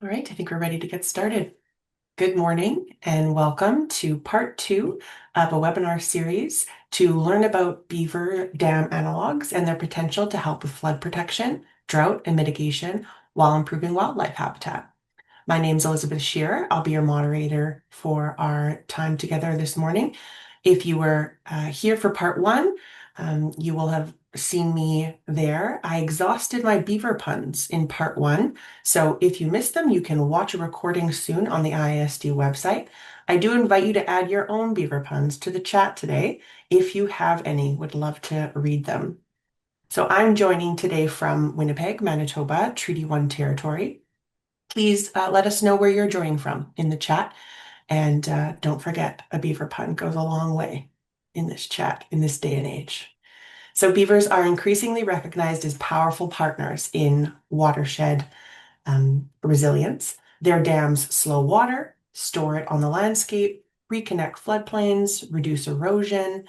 All right, I think we're ready to get started. Good morning and welcome to part two of a webinar series to learn about beaver dam analogues and their potential to help with flood protection, drought, and mitigation while improving wildlife habitat. My name is Elizabeth Shearer. I'll be your moderator for our time together this morning. If you were here for part one, you will have seen me there. I exhausted my beaver puns in part one. So if you missed them, you can watch a recording soon on the IISD website. I do invite you to add your own beaver puns to the chat today. If you have any, would love to read them. So I'm joining today from Winnipeg, Manitoba, Treaty 1 territory. Please let us know where you're joining from in the chat. And don't forget, a beaver pun goes a long way in this chat, in this day and age. So beavers are increasingly recognized as powerful partners in watershed resilience. Their dams slow water, store it on the landscape, reconnect floodplains, reduce erosion,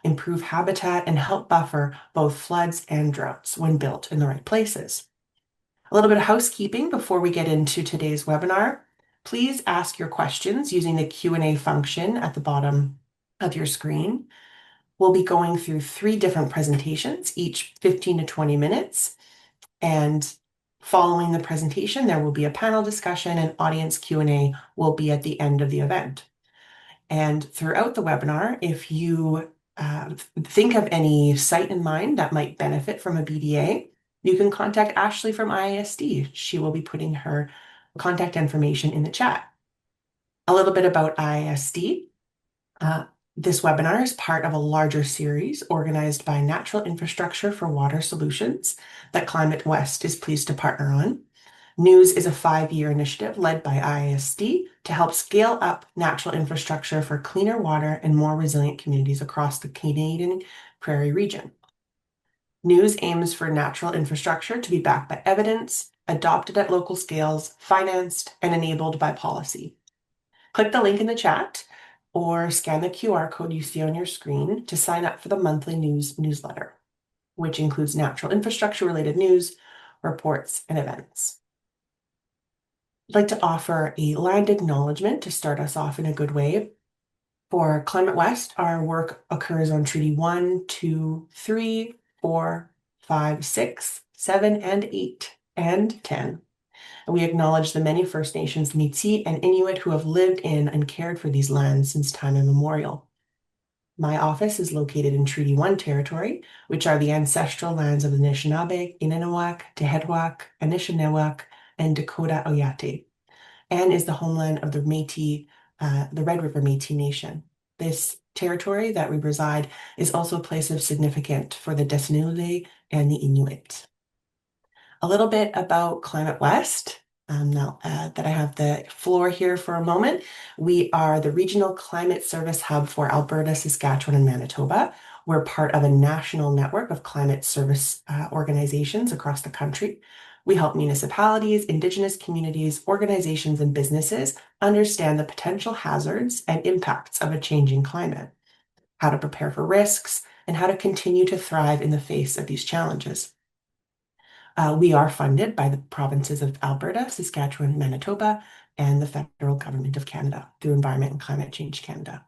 improve habitat, and help buffer both floods and droughts when built in the right places. A little bit of housekeeping before we get into today's webinar. Please ask your questions using the Q&A function at the bottom of your screen. We'll be going through 3 different presentations, each 15 to 20 minutes. And following the presentation, there will be a panel discussion and audience Q&A will be at the end of the event. And throughout the webinar, if you think of any site in mind that might benefit from a BDA, you can contact Ashley from IISD. She will be putting her contact information in the chat. A little bit about IISD. This webinar is part of a larger series organized by Natural Infrastructure for Water Solutions that ClimateWest is pleased to partner on. NEWS is a 5-year initiative led by IISD to help scale up natural infrastructure for cleaner water and more resilient communities across the Canadian Prairie region. NEWS aims for natural infrastructure to be backed by evidence, adopted at local scales, financed, and enabled by policy. Click the link in the chat or scan the QR code you see on your screen to sign up for the monthly NEWS newsletter, which includes natural infrastructure-related news, reports, and events. I'd like to offer a land acknowledgement to start us off in a good way. For ClimateWest, our work occurs on Treaty 1, 2, 3, 4, 5, 6, 7, and 8, and 10. And we acknowledge the many First Nations, Métis, and Inuit who have lived in and cared for these lands since time immemorial. My office is located in Treaty 1 territory, which are the ancestral lands of the Anishinaabe, Inanawak, Tehedwak, Anishinaabeg, and Dakota Oyate, and is the homeland of the Métis, the Red River Métis Nation. This territory that we reside is also a place of significance for the Desinulde and the Inuit. A little bit about ClimateWest. Now that I have the floor here for a moment, we are the regional climate service hub for Alberta, Saskatchewan, and Manitoba. We're part of a national network of climate service organizations across the country. We help municipalities, Indigenous communities, organizations, and businesses understand the potential hazards and impacts of a changing climate, how to prepare for risks, and how to continue to thrive in the face of these challenges. We are funded by the provinces of Alberta, Saskatchewan, Manitoba, and the federal government of Canada through Environment and Climate Change Canada.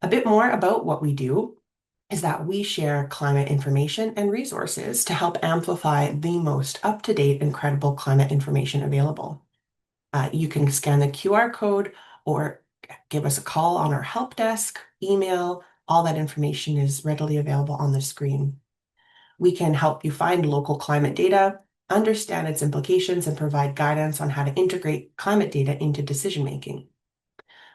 A bit more about what we do is that we share climate information and resources to help amplify the most up-to-date and credible climate information available. You can scan the QR code or give us a call on our help desk, email. All that information is readily available on the screen. We can help you find local climate data, understand its implications, and provide guidance on how to integrate climate data into decision-making.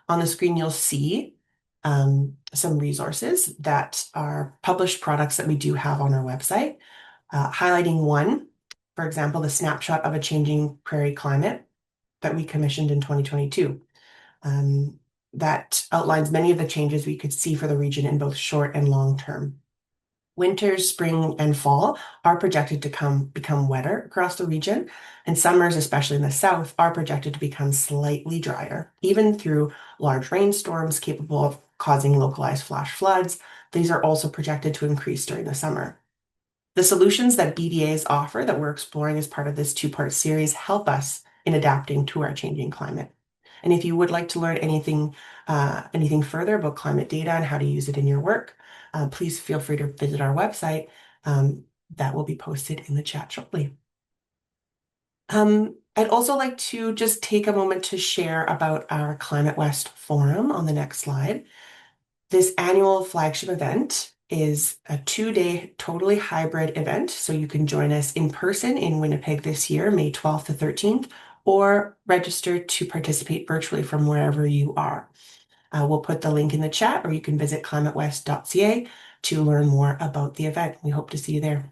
On the screen, you'll see some resources that are published products that we do have on our website, highlighting one, for example, the snapshot of a changing prairie climate that we commissioned in 2022. That outlines many of the changes we could see for the region in both short and long term. Winters, spring, and fall are projected to become wetter across the region, and summers, especially in the south, are projected to become slightly drier, even through large rainstorms capable of causing localized flash floods. These are also projected to increase during the summer. The solutions that BDAs offer that we're exploring as part of this 2-part series help us in adapting to our changing climate. And if you would like to learn anything further about climate data and how to use it in your work, please feel free to visit our website. That will be posted in the chat shortly. I'd also like to just take a moment to share about our ClimateWest Forum on the next slide. This annual flagship event is a 2-day totally hybrid event, so you can join us in person in Winnipeg this year, May 12th to 13th, or register to participate virtually from wherever you are. We'll put the link in the chat, or you can visit climatewest.ca to learn more about the event. We hope to see you there.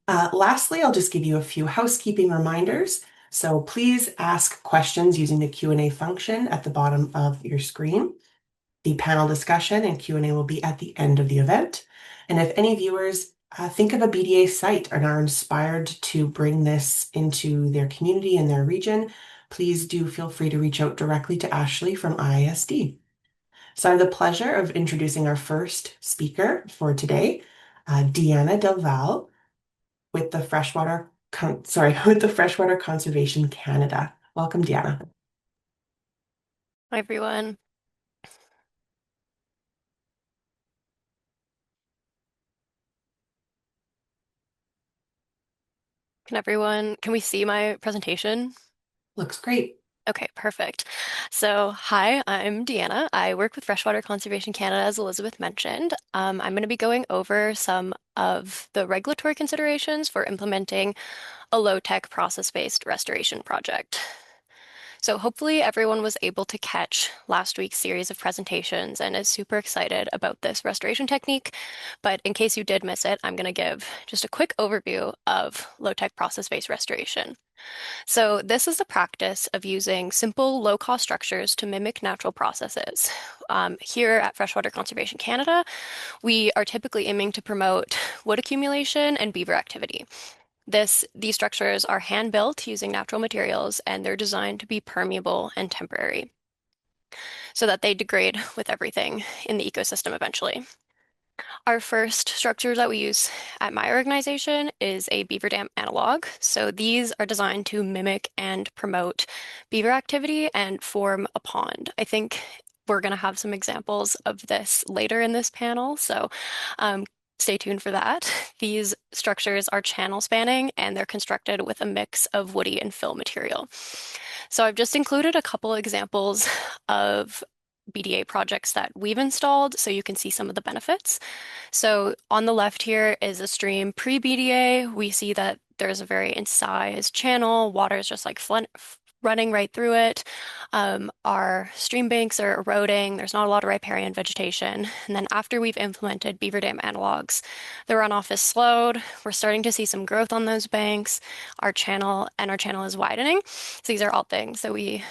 Lastly, I'll just give you a few housekeeping reminders. So please ask questions using the Q&A function at the bottom of your screen. The panel discussion and Q&A will be at the end of the event. And if any viewers think of a BDA site and are inspired to bring this into their community and their region, please do feel free to reach out directly to Ashley from IISD. So I have the pleasure of introducing our first speaker for today, Deanna Delval with the Freshwater Conservation Canada. Welcome, Deanna. Hi, everyone. Can we see my presentation? Looks great. Okay, perfect. So, hi, I'm Deanna. I work with Freshwater Conservation Canada, as Elizabeth mentioned. I'm going to be going over some of the regulatory considerations for implementing a low-tech process-based restoration project. So hopefully everyone was able to catch last week's series of presentations and is super excited about this restoration technique. But in case you did miss it, I'm going to give just a quick overview of low-tech process-based restoration. So this is the practice of using simple, low-cost structures to mimic natural processes. Here at Freshwater Conservation Canada, we are typically aiming to promote wood accumulation and beaver activity. These structures are hand-built using natural materials, and they're designed to be permeable and temporary so that they degrade with everything in the ecosystem eventually. Our first structure that we use at my organization is a beaver dam analog. So these are designed to mimic and promote beaver activity and form a pond. I think we're going to have some examples of this later in this panel, so stay tuned for that. These structures are channel spanning and they're constructed with a mix of woody and fill material. So I've just included a couple examples of BDA projects that we've installed so you can see some of the benefits. So on the left here is a stream pre-BDA. We see that there's a very incised channel. Water is just like running right through it. Our stream banks are eroding. There's not a lot of riparian vegetation. And then after we've implemented beaver dam analogues, the runoff is slowed. We're starting to see some growth on those banks. Our channel is widening. So these are all things that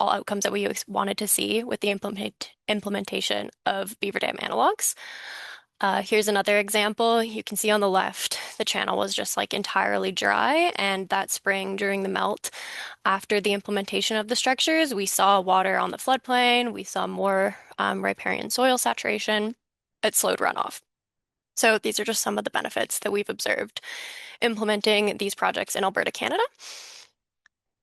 all outcomes that we wanted to see with the implementation of beaver dam analogues. Here's another example. You can see on the left, the channel was just like entirely dry, and that spring during the melt, after the implementation of the structures, we saw water on the floodplain, we saw more riparian soil saturation. It slowed runoff. So these are just some of the benefits that we've observed implementing these projects in Alberta, Canada.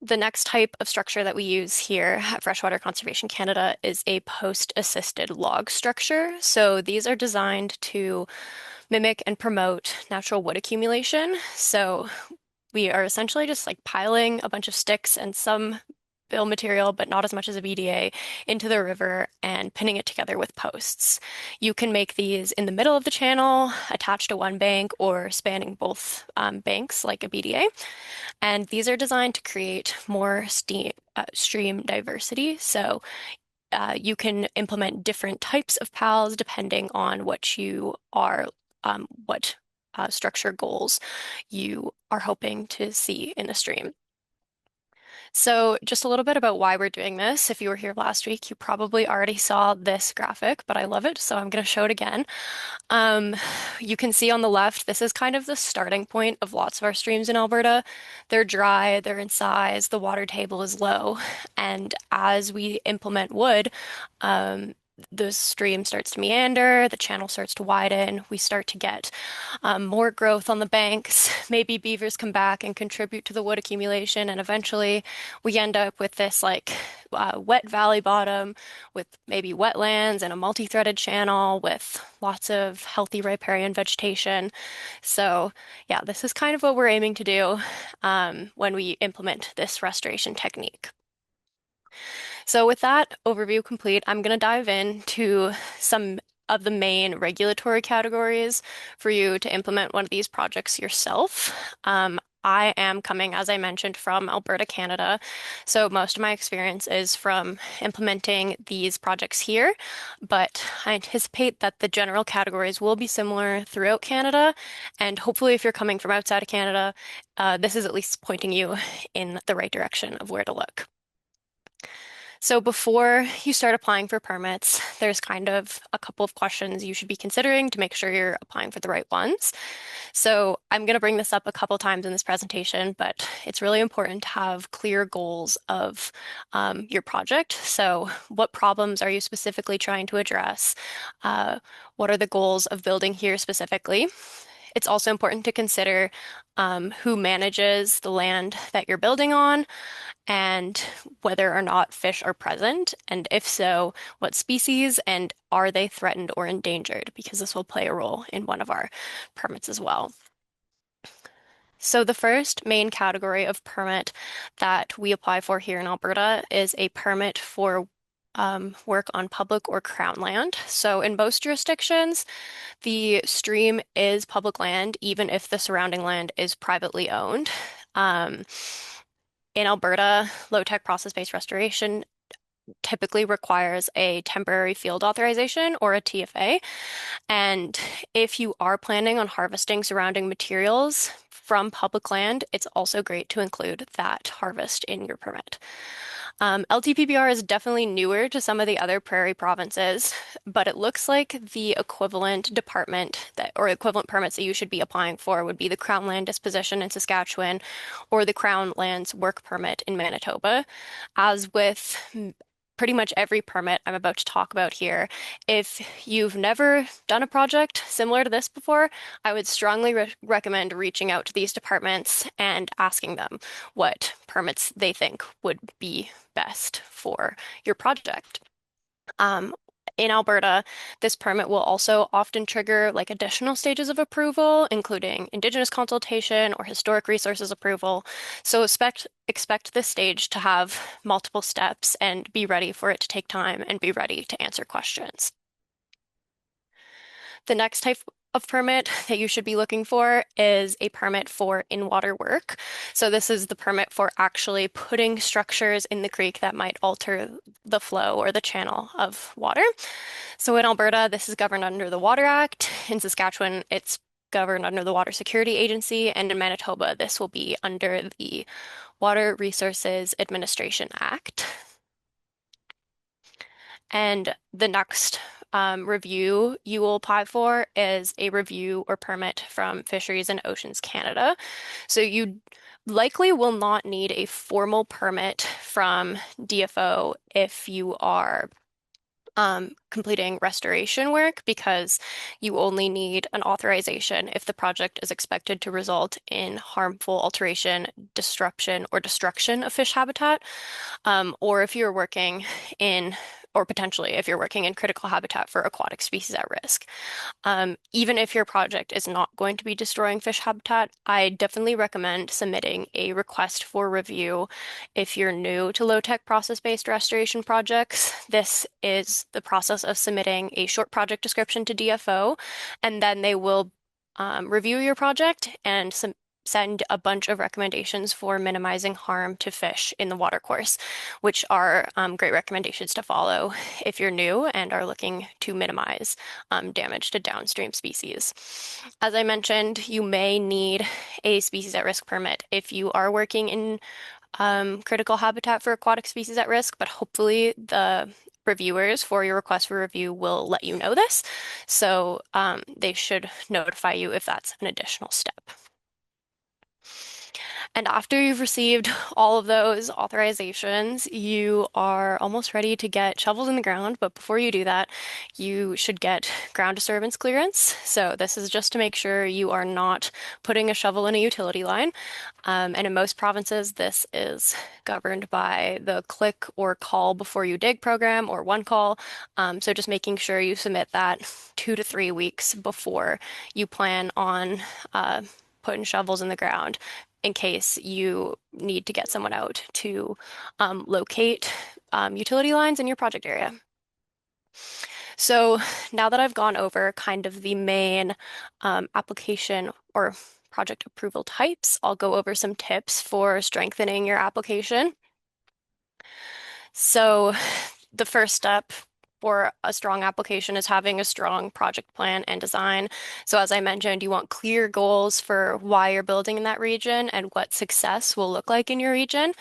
The next type of structure that we use here at Freshwater Conservation Canada is a post-assisted log structure. So these are designed to mimic and promote natural wood accumulation. So we are essentially just like piling a bunch of sticks and some fill material, but not as much as a BDA, into the river and pinning it together with posts. You can make these in the middle of the channel, attached to one bank, or spanning both banks like a BDA. And these are designed to create more stream diversity. So you can implement different types of PALs depending on what you are, what structure goals you are hoping to see in a stream. So just a little bit about why we're doing this. If you were here last week, you probably already saw this graphic, but I love it, so I'm going to show it again. You can see on the left, this is kind of the starting point of lots of our streams in Alberta. They're dry, they're incised, the water table is low, and as we implement wood, the stream starts to meander, the channel starts to widen, we start to get more growth on the banks. Maybe beavers come back and contribute to the wood accumulation, and eventually we end up with this wet valley bottom with maybe wetlands and a multi-threaded channel with lots of healthy riparian vegetation. So yeah, this is kind of what we're aiming to do when we implement this restoration technique. So with that overview complete, I'm going to dive into some of the main regulatory categories for you to implement one of these projects yourself. I am coming, as I mentioned, from Alberta, Canada. So most of my experience is from implementing these projects here, but I anticipate that the general categories will be similar throughout Canada. And hopefully, if you're coming from outside of Canada, this is at least pointing you in the right direction of where to look. So before you start applying for permits, there's kind of a couple of questions you should be considering to make sure you're applying for the right ones. So I'm going to bring this up a couple times in this presentation, but it's really important to have clear goals of your project. So what problems are you specifically trying to address? What are the goals of building here specifically? It's also important to consider who manages the land that you're building on and whether or not fish are present, and if so, what species, and are they threatened or endangered, because this will play a role in one of our permits as well. So the first main category of permit that we apply for here in Alberta is a permit for work on public or crown land. So in most jurisdictions, the stream is public land, even if the surrounding land is privately owned. Um, in Alberta, low-tech process-based restoration typically requires a temporary field authorization or a TFA. And if you are planning on harvesting surrounding materials from public land, it's also great to include that harvest in your permit. LTPPR is definitely newer to some of the other prairie provinces, but it looks like the equivalent department that, or equivalent permits that you should be applying for would be the Crown Land Disposition in Saskatchewan or the Crown Lands Work Permit in Manitoba. As with pretty much every permit I'm about to talk about here, if you've never done a project similar to this before, I would strongly recommend reaching out to these departments and asking them what permits they think would be best for your project. Um, in Alberta, this permit will also often trigger like additional stages of approval, including Indigenous consultation or historic resources approval. So expect this stage to have multiple steps and be ready for it to take time and be ready to answer questions. The next type of permit that you should be looking for is a permit for in-water work. So this is the permit for actually putting structures in the creek that might alter the flow or the channel of water. So in Alberta, this is governed under the Water Act. In Saskatchewan, it's governed under the Water Security Agency. And in Manitoba, this will be under the Water Resources Administration Act. And the next review you will apply for is a review or permit from Fisheries and Oceans Canada. So you likely will not need a formal permit from DFO if you are completing restoration work, because you only need an authorization if the project is expected to result in harmful alteration, disruption, or destruction of fish habitat, or if you're working in or potentially if you're working in critical habitat for aquatic species at risk. Even if your project is not going to be destroying fish habitat, I definitely recommend submitting a request for review if you're new to low-tech process-based restoration projects. This is the process of submitting a short project description to DFO, and then they will review your project and send a bunch of recommendations for minimizing harm to fish in the watercourse, which are great recommendations to follow if you're new and are looking to minimize damage to downstream species. As I mentioned, you may need a species at risk permit if you are working in critical habitat for aquatic species at risk, but hopefully the reviewers for your request for review will let you know this. So they should notify you if that's an additional step. And after you've received all of those authorizations, you are almost ready to get shovels in the ground. But before you do that, you should get ground disturbance clearance. So this is just to make sure you are not putting a shovel in a utility line. And in most provinces, this is governed by the click or call before you dig program or one call. So just making sure you submit that 2 to 3 weeks before you plan on putting shovels in the ground in case you need to get someone out to locate utility lines in your project area. So now that I've gone over kind of the main application or project approval types, I'll go over some tips for strengthening your application. So the first step for a strong application is having a strong project plan and design. So as I mentioned, you want clear goals for why you're building in that region and what success will look like in your region.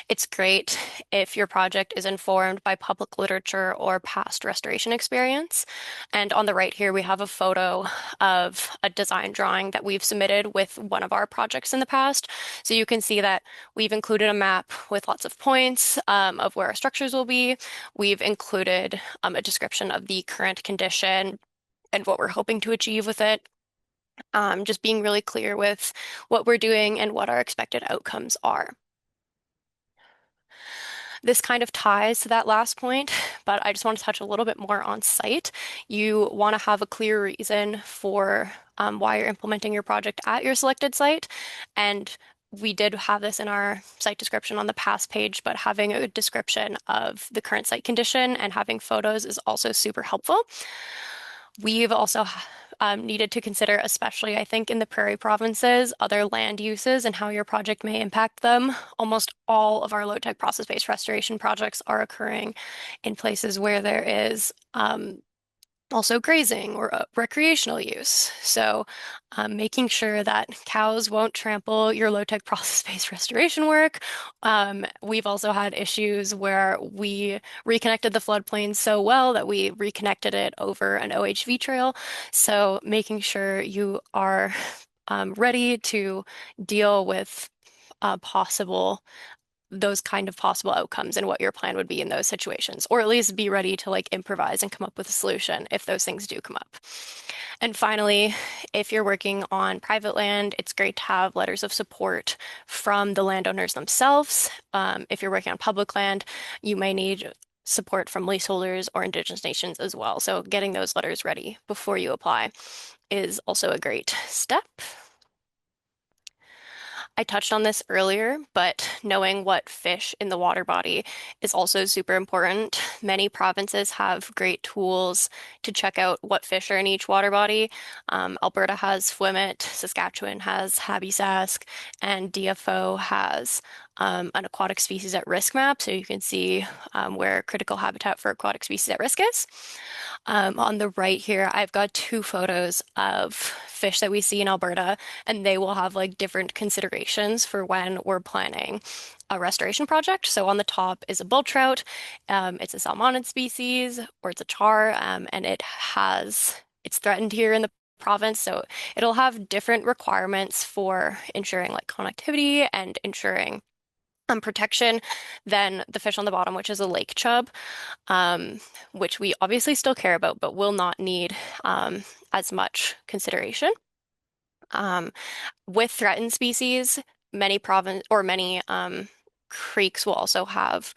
It's great if your project is informed by public literature or past restoration experience. And on the right here, we have a photo of a design drawing that we've submitted with one of our projects in the past. So you can see that we've included a map with lots of points of where our structures will be. We've included a description of the current condition and what we're hoping to achieve with it. Just being really clear with what we're doing and what our expected outcomes are. This kind of ties to that last point, but I just want to touch a little bit more on site. You want to have a clear reason for why you're implementing your project at your selected site. And we did have this in our site description on the past page, but having a description of the current site condition and having photos is also super helpful. We've also needed to consider, especially I think in the prairie provinces, other land uses and how your project may impact them. Almost all of our low-tech process-based restoration projects are occurring in places where there is also grazing or recreational use. So making sure that cows won't trample your low-tech process-based restoration work. We've also had issues where we reconnected the floodplains so well that we reconnected it over an OHV trail. So making sure you are ready to deal with possible those kind of possible outcomes and what your plan would be in those situations, or at least be ready to like improvise and come up with a solution if those things do come up. And finally, if you're working on private land, it's great to have letters of support from the landowners themselves. If you're working on public land, you may need support from leaseholders or Indigenous nations as well. So getting those letters ready before you apply is also a great step. I touched on this earlier, but knowing what fish in the water body is also super important. Many provinces have great tools to check out what fish are in each water body. Alberta has Fwimit, Saskatchewan has Habisask, and DFO has an aquatic species at risk map, so you can see where critical habitat for aquatic species at risk is. On the right here, I've got two photos of fish that we see in Alberta, and they will have like different considerations for when we're planning a restoration project. So on the top is a bull trout. It's a salmonid species, or it's a char, and it's threatened here in the province. So it'll have different requirements for ensuring like connectivity and ensuring protection than the fish on the bottom, which is a lake chub, which we obviously still care about, but will not need as much consideration. Um, with threatened species, many creeks will also have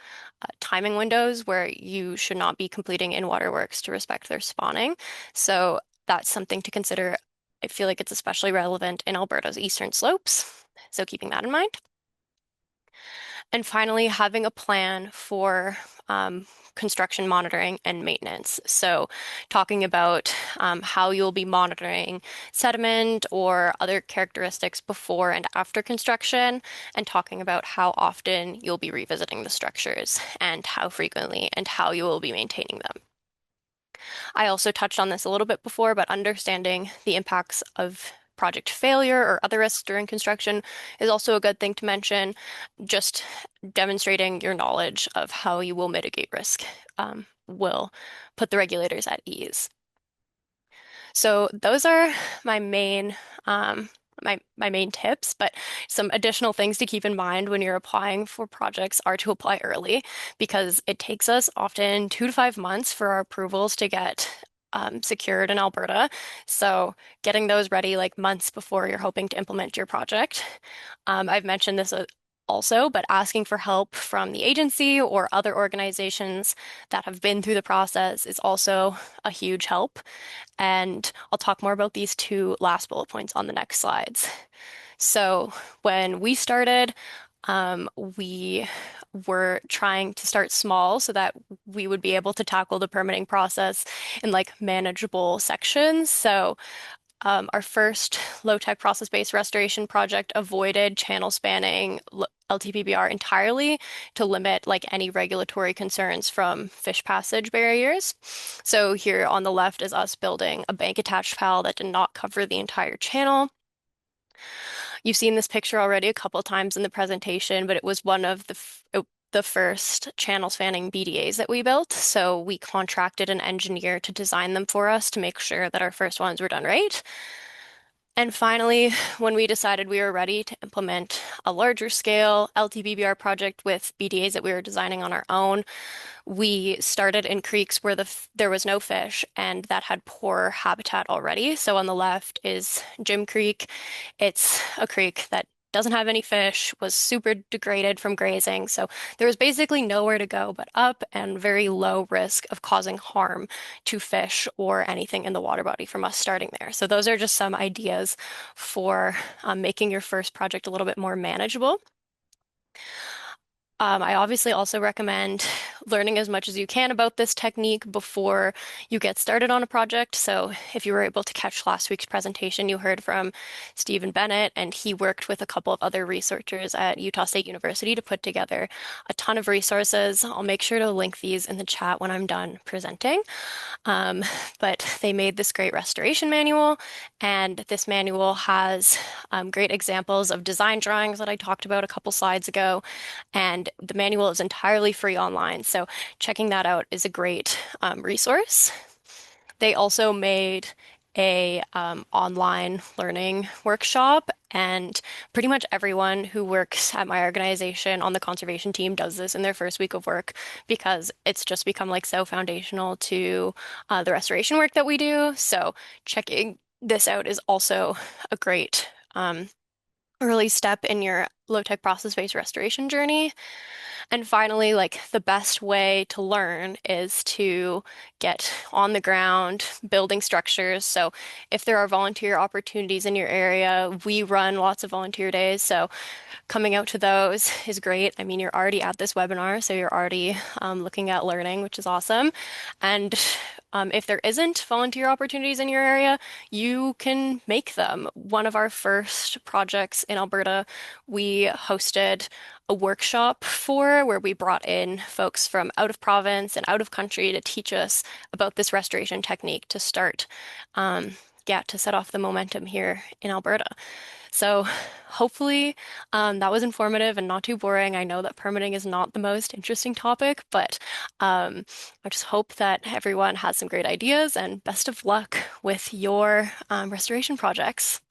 timing windows where you should not be completing in-water works to respect their spawning. So that's something to consider. I feel like it's especially relevant in Alberta's eastern slopes. So keeping that in mind. And finally, having a plan for construction monitoring and maintenance. So talking about how you'll be monitoring sediment or other characteristics before and after construction, and talking about how often you'll be revisiting the structures and how frequently and how you will be maintaining them. I also touched on this a little bit before, but understanding the impacts of project failure or other risks during construction is also a good thing to mention. Just demonstrating your knowledge of how you will mitigate risk will put the regulators at ease. So those are my main my main tips, but some additional things to keep in mind when you're applying for projects are to apply early because it takes us often 2 to 5 months for our approvals to get secured in Alberta. So getting those ready like months before you're hoping to implement your project. I've mentioned this also, but asking for help from the agency or other organizations that have been through the process is also a huge help. And I'll talk more about these two last bullet points on the next slides. So when we started, we were trying to start small so that we would be able to tackle the permitting process in like manageable sections. So our first low-tech process-based restoration project avoided channel spanning LTPBR entirely to limit like any regulatory concerns from fish passage barriers. So here on the left is us building a bank attached pal that did not cover the entire channel. You've seen this picture already a couple times in the presentation, but it was one of the first channel spanning BDAs that we built. So we contracted an engineer to design them for us to make sure that our first ones were done right. And finally, when we decided we were ready to implement a larger scale LTPBR project with BDAs that we were designing on our own, we started in creeks where there was no fish and that had poor habitat already. So on the left is Jim Creek. It's a creek that doesn't have any fish, was super degraded from grazing. So there was basically nowhere to go but up and very low risk of causing harm to fish or anything in the water body from us starting there. So those are just some ideas for making your first project a little bit more manageable. I obviously also recommend learning as much as you can about this technique before you get started on a project. So if you were able to catch last week's presentation, you heard from Stephen Bennett, and he worked with a couple of other researchers at Utah State University to put together a ton of resources. I'll make sure to link these in the chat when I'm done presenting. Um, but they made this great restoration manual, and this manual has great examples of design drawings that I talked about a couple slides ago. And the manual is entirely free online, so checking that out is a great resource. They also made a online learning workshop, and pretty much everyone who works at my organization on the conservation team does this in their first week of work because it's just become like so foundational to the restoration work that we do. So checking this out is also a great early step in your low-tech process-based restoration journey. And finally, like the best way to learn is to get on the ground building structures. So if there are volunteer opportunities in your area, we run lots of volunteer days. So coming out to those is great. I mean, you're already at this webinar, so you're already looking at learning, which is awesome. And if there isn't volunteer opportunities in your area, you can make them. One of our first projects in Alberta, we hosted a workshop for where we brought in folks from out of province and out of country to teach us about this restoration technique to start, yeah, to set off the momentum here in Alberta. So hopefully that was informative and not too boring. I know that permitting is not the most interesting topic, but I just hope that everyone has some great ideas and best of luck with your restoration projects.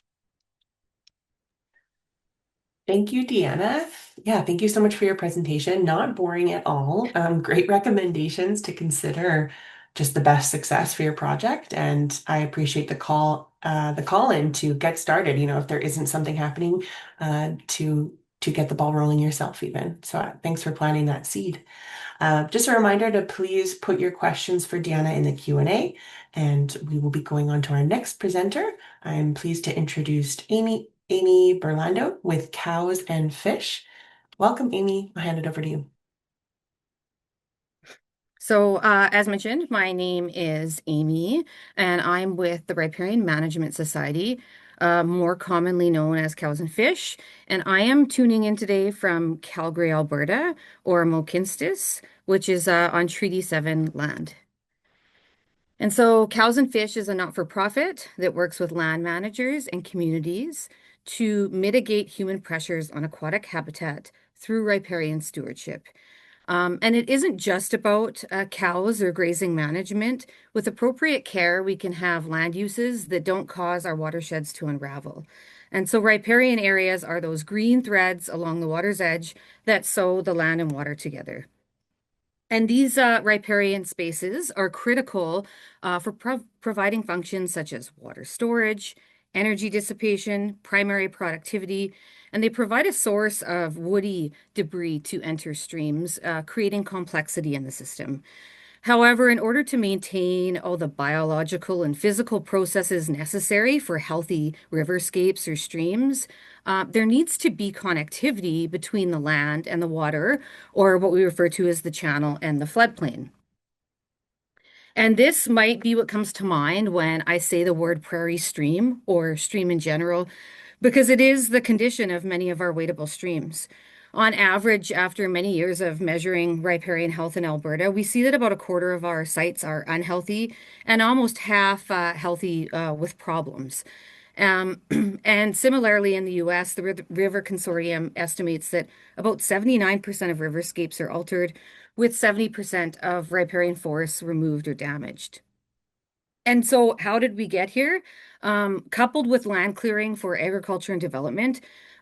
Thank you, Deanna. Yeah, thank you so much for your presentation. Not boring at all. Great recommendations to consider just the best success for your project. And I appreciate the call in to get started. You know, if there isn't something happening, to get the ball rolling yourself even. So thanks for planting that seed. Just a reminder to please put your questions for Deanna in the Q&A, and we will be going on to our next presenter. I'm pleased to introduce Amy Burlando with Cows and Fish. Welcome, Amy. I'll hand it over to you. So, as mentioned, my name is Amy, and I'm with the Riparian Management Society, more commonly known as Cows and Fish. And I am tuning in today from Calgary, Alberta, or Mohkinstsis, which is on Treaty 7 land. And so, Cows and Fish is a not-for-profit that works with land managers and communities to mitigate human pressures on aquatic habitat through riparian stewardship. And it isn't just about cows or grazing management. With appropriate care, we can have land uses that don't cause our watersheds to unravel. And so riparian areas are those green threads along the water's edge that sew the land and water together. And these riparian spaces are critical for providing functions such as water storage, energy dissipation, primary productivity, and they provide a source of woody debris to enter streams, creating complexity in the system. However, in order to maintain all the biological and physical processes necessary for healthy riverscapes or streams, there needs to be connectivity between the land and the water, or what we refer to as the channel and the floodplain. And this might be what comes to mind when I say the word prairie stream or stream in general, because it is the condition of many of our wadable streams. On average, after many years of measuring riparian health in Alberta, we see that about a quarter of our sites are unhealthy and almost half healthy with problems. Um, and similarly, in the US, the River Consortium estimates that about 79% of riverscapes are altered, with 70% of riparian forests removed or damaged. And so, how did we get here? Coupled with land clearing for agriculture and development,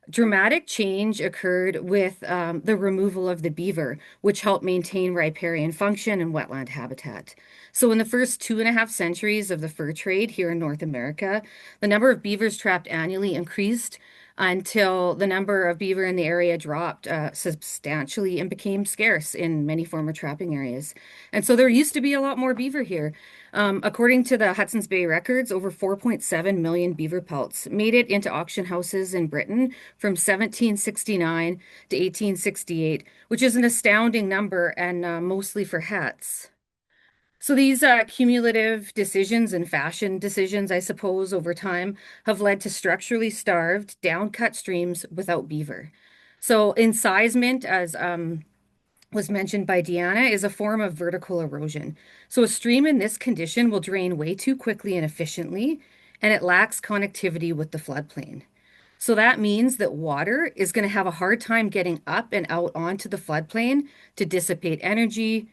dramatic change occurred with the removal of the beaver, which helped maintain riparian function and wetland habitat. So, in the first 2.5 centuries of the fur trade here in North America, the number of beavers trapped annually increased until the number of beaver in the area dropped substantially and became scarce in many former trapping areas. And so there used to be a lot more beaver here. According to the Hudson's Bay records, over 4.7 million beaver pelts made it into auction houses in Britain from 1769 to 1868, which is an astounding number and mostly for hats. So these cumulative decisions and fashion decisions, I suppose, over time have led to structurally starved, down-cut streams without beaver. So incisement, as was mentioned by Deanna, is a form of vertical erosion. So a stream in this condition will drain way too quickly and efficiently, and it lacks connectivity with the floodplain. So that means that water is going to have a hard time getting up and out onto the floodplain to dissipate energy,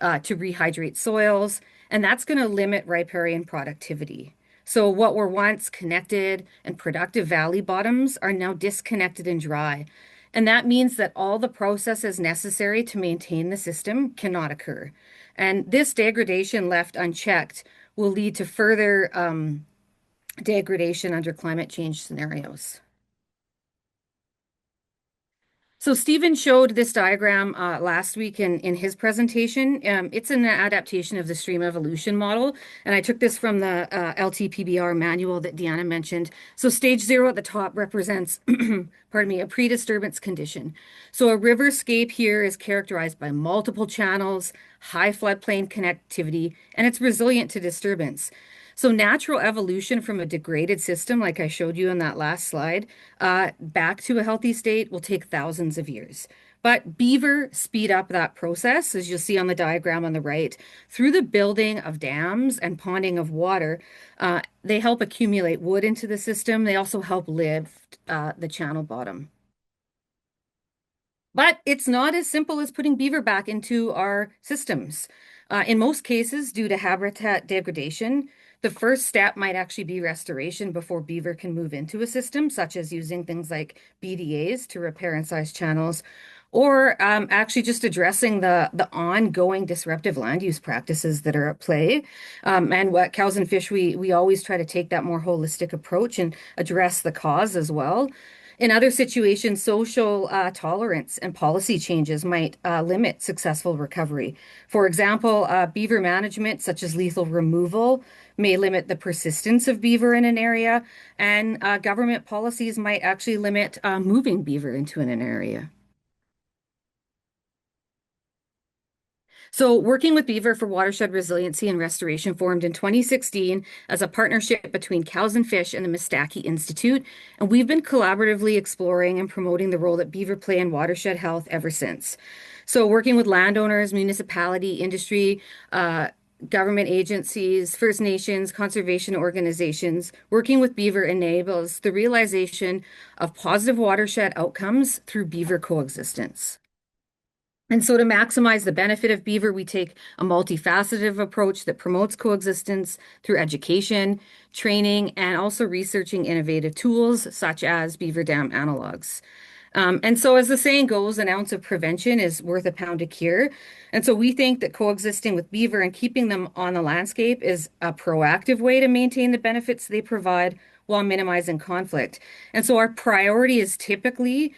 to rehydrate soils, and that's going to limit riparian productivity. So what were once connected and productive valley bottoms are now disconnected and dry. And that means that all the processes necessary to maintain the system cannot occur. And this degradation left unchecked will lead to further degradation under climate change scenarios. So Stephen showed this diagram last week in his presentation. It's an adaptation of the stream evolution model, and I took this from the LTPBR manual that Deanna mentioned. So stage 0 at the top represents, pardon me, a pre-disturbance condition. So a riverscape here is characterized by multiple channels, high floodplain connectivity, and it's resilient to disturbance. So natural evolution from a degraded system, like I showed you in that last slide, back to a healthy state will take thousands of years. But beaver speed up that process, as you'll see on the diagram on the right, through the building of dams and ponding of water. They help accumulate wood into the system. They also help lift the channel bottom. But it's not as simple as putting beaver back into our systems. In most cases, due to habitat degradation, the first step might actually be restoration before beaver can move into a system, such as using things like BDAs to repair incised channels, or actually just addressing the ongoing disruptive land use practices that are at play. And what cows and fish, we always try to take that more holistic approach and address the cause as well. In other situations, social tolerance and policy changes might limit successful recovery. For example, beaver management, such as lethal removal, may limit the persistence of beaver in an area, and government policies might actually limit moving beaver into an area. So, working with Beaver for watershed resiliency and restoration formed in 2016 as a partnership between Cows and Fish and the Mistaki Institute, and we've been collaboratively exploring and promoting the role that beaver play in watershed health ever since. So, working with landowners, municipality, industry, government agencies, First Nations, conservation organizations, working with beaver enables the realization of positive watershed outcomes through beaver coexistence. And so to maximize the benefit of beaver, we take a multifaceted approach that promotes coexistence through education, training, and also researching innovative tools such as beaver dam analogues. And so, as the saying goes, an ounce of prevention is worth a pound of cure. And so, we think that coexisting with beaver and keeping them on the landscape is a proactive way to maintain the benefits they provide while minimizing conflict. And so, our priority is typically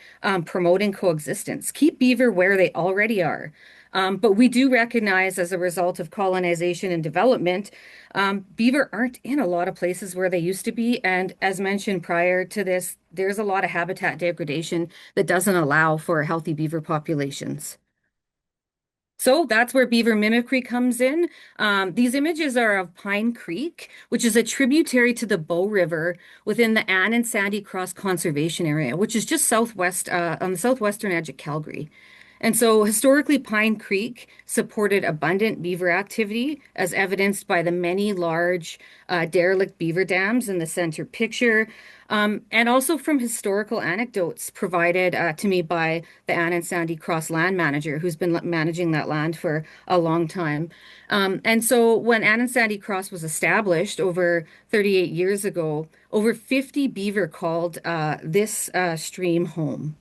promoting coexistence. Keep beaver where they already are. But we do recognize, as a result of colonization and development, beaver aren't in a lot of places where they used to be. And as mentioned prior to this, there's a lot of habitat degradation that doesn't allow for healthy beaver populations. So that's where beaver mimicry comes in. These images are of Pine Creek, which is a tributary to the Bow River within the Anne and Sandy Cross Conservation Area, which is just southwest on the southwestern edge of Calgary. And so historically, Pine Creek supported abundant beaver activity, as evidenced by the many large derelict beaver dams in the center picture, and also from historical anecdotes provided to me by the Anne and Sandy Cross land manager, who's been managing that land for a long time. And so when Anne and Sandy Cross was established over 38 years ago, over 50 beaver called this stream home.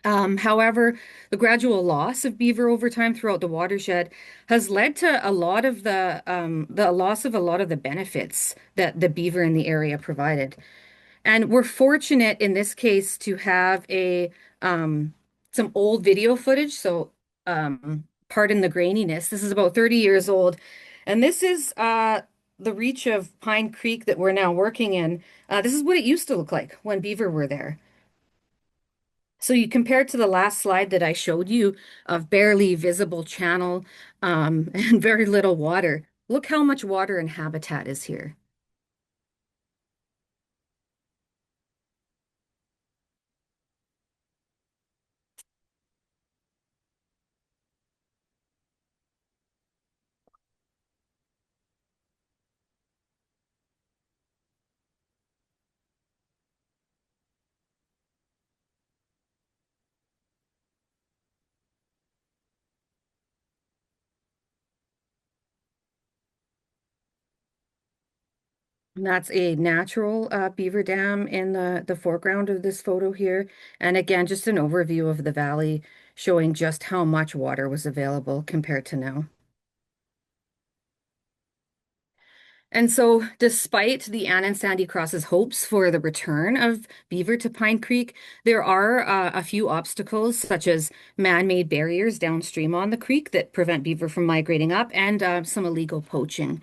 However, the gradual loss of beaver over time throughout the watershed has led to a lot of the loss of a lot of the benefits that the beaver in the area provided. And we're fortunate in this case to have a some old video footage. So pardon the graininess. This is about 30 years old, and this is the reach of Pine Creek that we're now working in. This is what it used to look like when beaver were there. So you compare it to the last slide that I showed you of barely visible channel and very little water. Look how much water and habitat is here. And that's a natural beaver dam in the foreground of this photo here. And again, just an overview of the valley showing just how much water was available compared to now. And so, despite the Anne and Sandy Cross's hopes for the return of beaver to Pine Creek, there are a few obstacles, such as man-made barriers downstream on the creek that prevent beaver from migrating up, and some illegal poaching.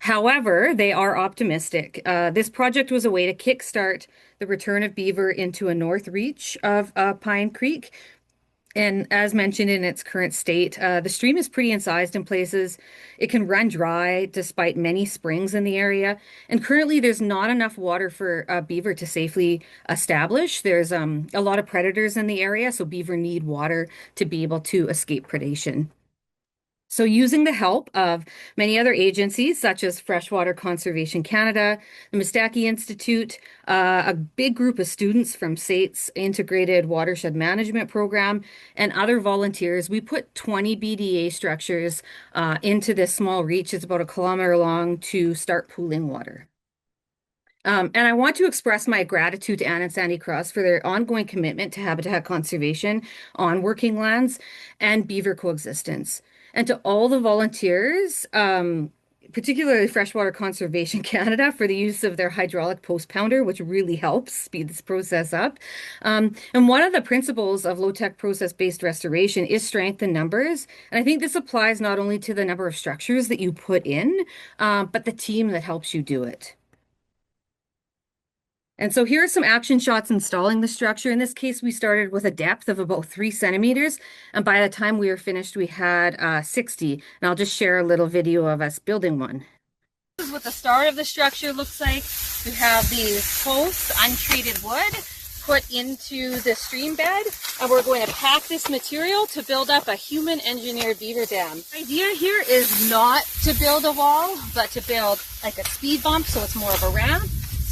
However, they are optimistic. This project was a way to kickstart the return of beaver into a north reach of Pine Creek. And as mentioned in its current state, the stream is pretty incised in places. It can run dry despite many springs in the area. And currently, there's not enough water for beaver to safely establish. There's a lot of predators in the area, so beaver need water to be able to escape predation. So, using the help of many other agencies, such as Freshwater Conservation Canada, the Mistaki Institute, a big group of students from SAIT's Integrated Watershed Management Program, and other volunteers, we put 20 BDA structures into this small reach. It's about a kilometer long to start pooling water. And I want to express my gratitude to Anne and Sandy Cross for their ongoing commitment to habitat conservation on working lands and beaver coexistence. And to all the volunteers, particularly Freshwater Conservation Canada, for the use of their hydraulic post pounder, which really helps speed this process up. And one of the principles of low-tech process-based restoration is strength in numbers. And I think this applies not only to the number of structures that you put in, but the team that helps you do it. And so here are some action shots installing the structure. In this case, we started with a depth of about 3 centimeters. And by the time we were finished, we had 60. And I'll just share a little video of us building one. This is what the start of the structure looks like. We have these posts, untreated wood, put into the stream bed. And we're going to pack this material to build up a human-engineered beaver dam. The idea here is not to build a wall, but to build like a speed bump, so it's more of a ramp.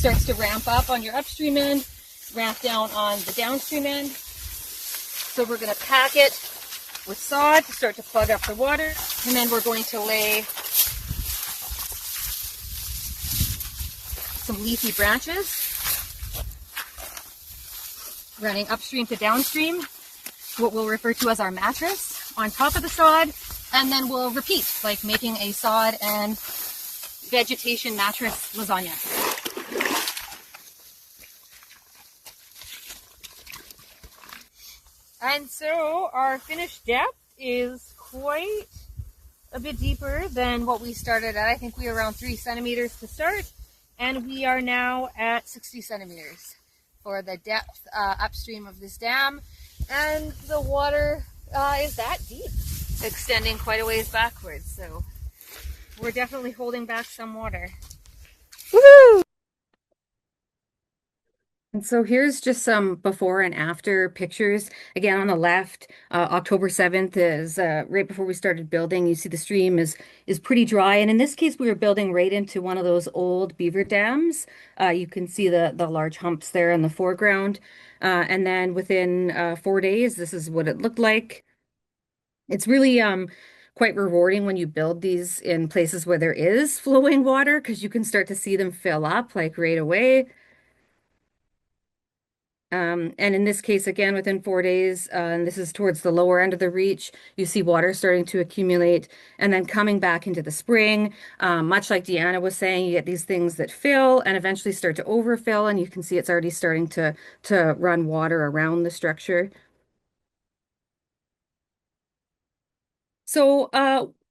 Starts to ramp up on your upstream end, ramp down on the downstream end. So we're going to pack it with sod to start to plug up the water. And then we're going to lay some leafy branches running upstream to downstream, what we'll refer to as our mattress, on top of the sod, and then we'll repeat, like making a sod and vegetation mattress lasagna. And so our finished depth is quite a bit deeper than what we started at. I think we were around 3 centimeters to start, and we are now at 60 centimeters for the depth upstream of this dam. And the water is that deep, extending quite a ways backwards. So we're definitely holding back some water. Woohoo! And so here's just some before and after pictures. Again, on the left, October 7th is right before we started building. You see the stream is pretty dry. And in this case, we were building right into one of those old beaver dams. You can see the large humps there in the foreground. And then within 4 days, this is what it looked like. It's really quite rewarding when you build these in places where there is flowing water, because you can start to see them fill up like right away. And in this case, again, within 4 days, and this is towards the lower end of the reach, you see water starting to accumulate and then coming back into the spring. Much like Deanna was saying, you get these things that fill and eventually start to overfill, and you can see it's already starting to run water around the structure. So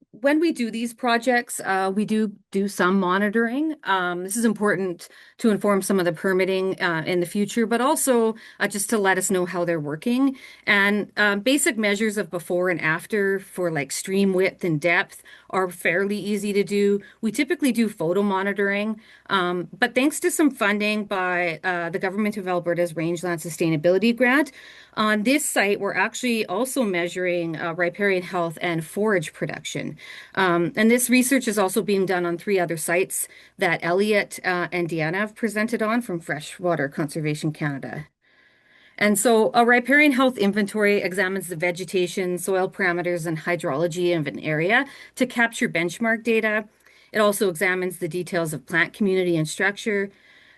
when we do these projects, we do some monitoring. This is important to inform some of the permitting in the future, but also just to let us know how they're working. And basic measures of before and after for like stream width and depth are fairly easy to do. We typically do photo monitoring, but thanks to some funding by the Government of Alberta's Rangeland Sustainability Grant, on this site, we're actually also measuring riparian health and forage production. And this research is also being done on 3 other sites that Elliot and Deanna have presented on from Freshwater Conservation Canada. And so a riparian health inventory examines the vegetation, soil parameters, and hydrology of an area to capture benchmark data. It also examines the details of plant community and structure.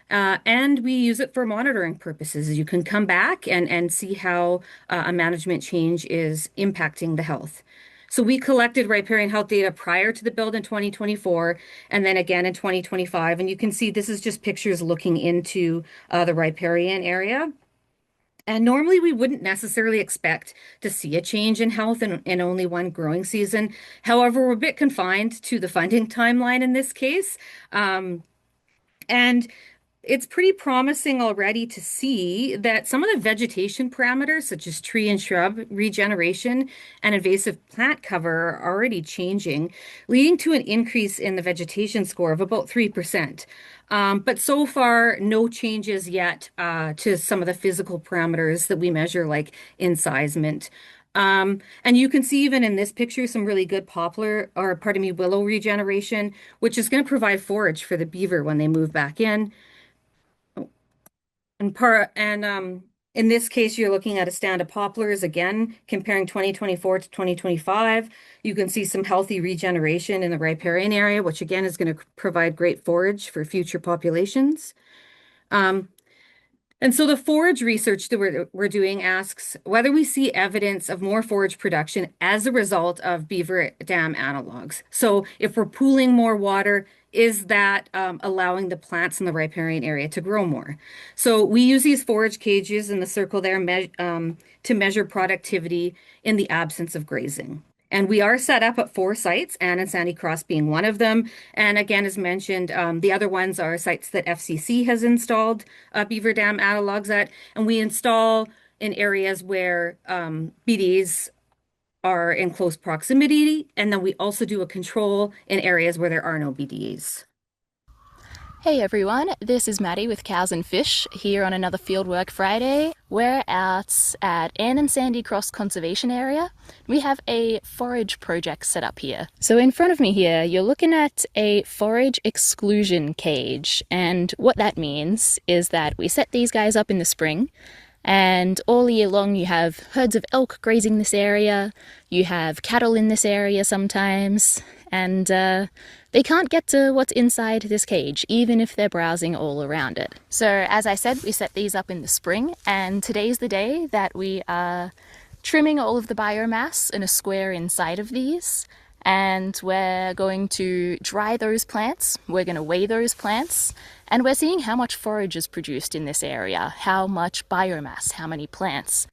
And we use it for monitoring purposes. You can come back and see how a management change is impacting the health. So we collected riparian health data prior to the build in 2024 and then again in 2025. And you can see this is just pictures looking into the riparian area. And normally we wouldn't necessarily expect to see a change in health in only one growing season. However, we're a bit confined to the funding timeline in this case. And it's pretty promising already to see that some of the vegetation parameters, such as tree and shrub regeneration and invasive plant cover, are already changing, leading to an increase in the vegetation score of about 3%. But so far, no changes yet to some of the physical parameters that we measure, like incisement. And you can see even in this picture some really good poplar, or pardon me, willow regeneration, which is going to provide forage for the beaver when they move back in. And in this case, you're looking at a stand of poplars again, comparing 2024 to 2025. You can see some healthy regeneration in the riparian area, which again is going to provide great forage for future populations. And so the forage research that we're doing asks whether we see evidence of more forage production as a result of beaver dam analogues. So if we're pooling more water, is that allowing the plants in the riparian area to grow more? So we use these forage cages in the circle there to measure productivity in the absence of grazing. And we are set up at 4 sites, Ann and Sandy Cross being one of them. And again, as mentioned, the other ones are sites that FCC has installed beaver dam analogues at. And we install in areas where BDAs are in close proximity. And then we also do a control in areas where there are no BDAs. Hey everyone, this is Maddie with Cows and Fish here on another Fieldwork Friday. We're out at Ann and Sandy Cross Conservation Area. We have a forage project set up here. So in front of me here, you're looking at a forage exclusion cage. And what that means is that we set these guys up in the spring. And all year long, you have herds of elk grazing this area, you have cattle in this area sometimes, and they can't get to what's inside this cage, even if they're browsing all around it. So, as I said, we set these up in the spring, and today's the day that we are trimming all of the biomass in a square inside of these. And we're going to dry those plants, we're going to weigh those plants, and we're seeing how much forage is produced in this area, how much biomass, how many plants.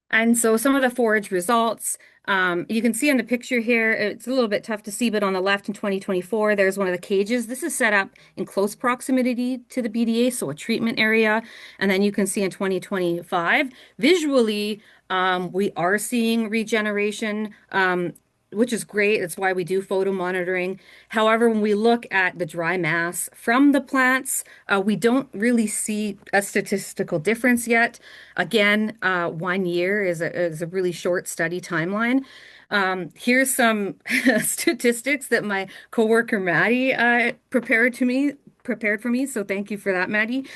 And so some of the forage results, you can see in the picture here, it's a little bit tough to see, but on the left in 2024, there's one of the cages. This is set up in close proximity to the BDA, so a treatment area. And then you can see in 2025, visually, we are seeing regeneration, which is great. That's why we do photo monitoring. However, when we look at the dry mass from the plants, we don't really see a statistical difference yet. Again, 1 year is a really short study timeline. Here's some statistics that my coworker Maddie prepared for me. So thank you for that, Maddie.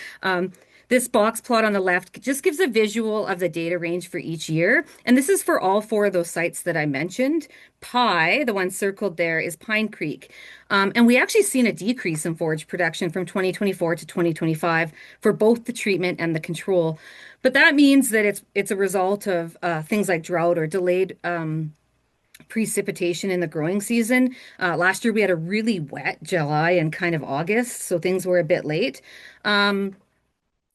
This box plot on the left just gives a visual of the data range for each year. And this is for all four of those sites that I mentioned. Pie, the one circled there, is Pine Creek. And we actually seen a decrease in forage production from 2024 to 2025 for both the treatment and the control. But that means that it's a result of things like drought or delayed precipitation in the growing season. Last year we had a really wet July and kind of August, so things were a bit late.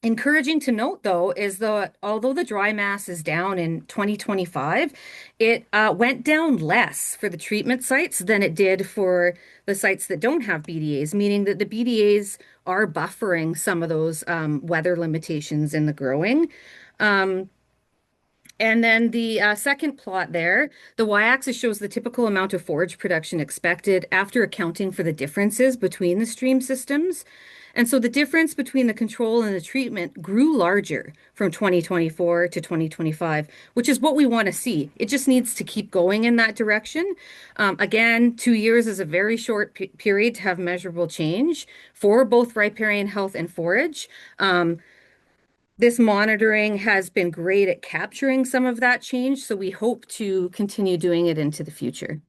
Encouraging to note, though, is that although the dry mass is down in 2025, it went down less for the treatment sites than it did for the sites that don't have BDAs, meaning that the BDAs are buffering some of those weather limitations in the growing. And then the second plot there, the y-axis shows the typical amount of forage production expected after accounting for the differences between the stream systems. And so the difference between the control and the treatment grew larger from 2024 to 2025, which is what we want to see. It just needs to keep going in that direction. Again, 2 years is a very short period to have measurable change for both riparian health and forage. This monitoring has been great at capturing some of that change, so we hope to continue doing it into the future.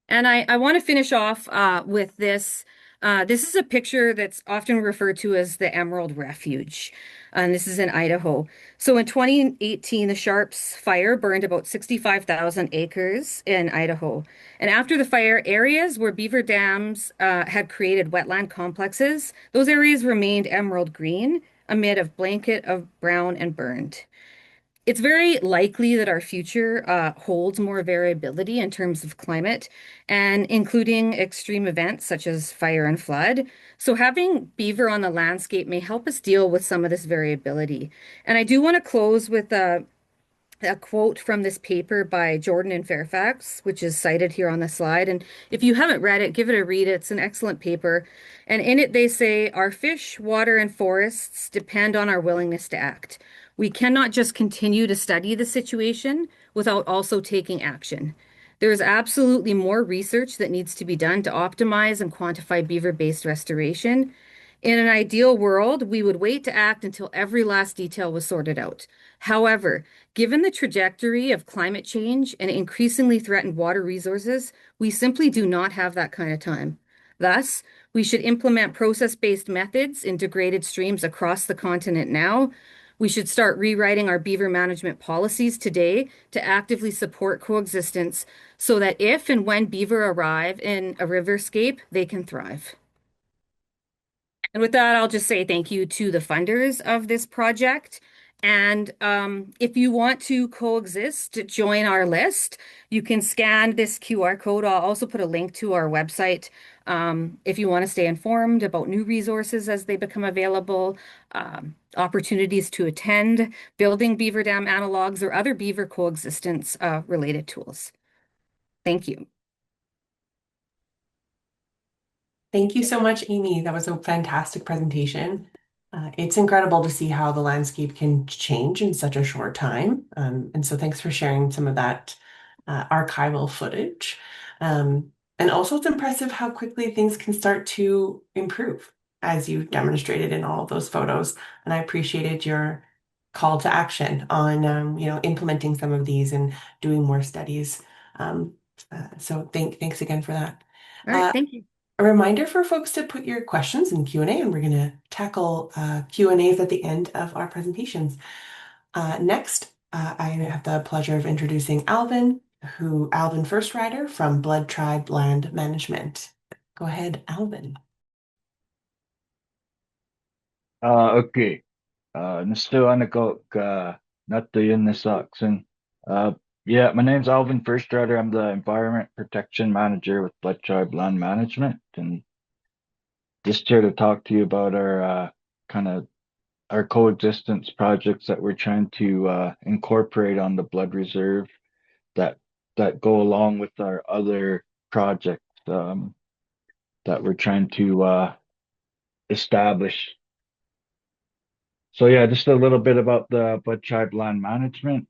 And I want to finish off with this. This is a picture that's often referred to as the Emerald Refuge, and this is in Idaho. So in 2018, the Sharps fire burned about 65,000 acres in Idaho. And after the fire, areas where beaver dams had created wetland complexes, those areas remained emerald green amid a blanket of brown and burned. It's very likely that our future holds more variability in terms of climate and including extreme events such as fire and flood. So having beaver on the landscape may help us deal with some of this variability. And I do want to close with a quote from this paper by Jordan and Fairfax, which is cited here on the slide. And if you haven't read it, give it a read. It's an excellent paper. And in it, they say, our fish, water, and forests depend on our willingness to act. We cannot just continue to study the situation without also taking action. There is absolutely more research that needs to be done to optimize and quantify beaver-based restoration. In an ideal world, we would wait to act until every last detail was sorted out. However, given the trajectory of climate change and increasingly threatened water resources, we simply do not have that kind of time. Thus, we should implement process-based methods in degraded streams across the continent now. We should start rewriting our beaver management policies today to actively support coexistence so that if and when beaver arrive in a riverscape, they can thrive. And with that, I'll just say thank you to the funders of this project. And if you want to coexist, join our list. You can scan this QR code. I'll also put a link to our website if you want to stay informed about new resources as they become available, opportunities to attend, building beaver dam analogs, or other beaver coexistence related tools. Thank you. Thank you so much, Amy. That was a fantastic presentation. It's incredible to see how the landscape can change in such a short time. And so thanks for sharing some of that archival footage. And also it's impressive how quickly things can start to improve. as you demonstrated in all of those photos. And I appreciated your call to action on, implementing some of these and doing more studies. Um, so thanks again for that. All right, Uh, thank you. a reminder for folks to put your questions in Q&A, and we're going to tackle Q&As at the end of our presentations. Next, I have the pleasure of introducing Alvin First Rider from Blood Tribe Land Management. Go ahead, Alvin. Okay. Nasto anagok nato yun na saksan. Yeah, my name's Alvin First Rider. I'm the Environment Protection Manager with Blood Tribe Land Management, and just here to talk to you about our kind of our coexistence projects that we're trying to incorporate on the Blood Reserve that that go along with our other projects that we're trying to establish. So yeah, just a little bit about the Blood Tribe Land Management.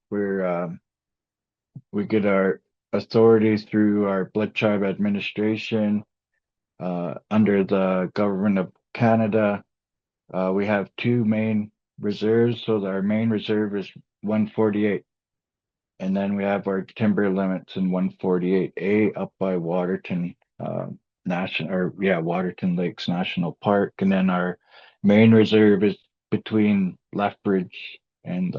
We get our authorities through our Blood Tribe Administration under the Government of Canada. We have two main reserves. So our main reserve is 148, and then we have our timber limits in 148A up by Waterton Waterton Lakes National Park, and then our main reserve is between Lethbridge and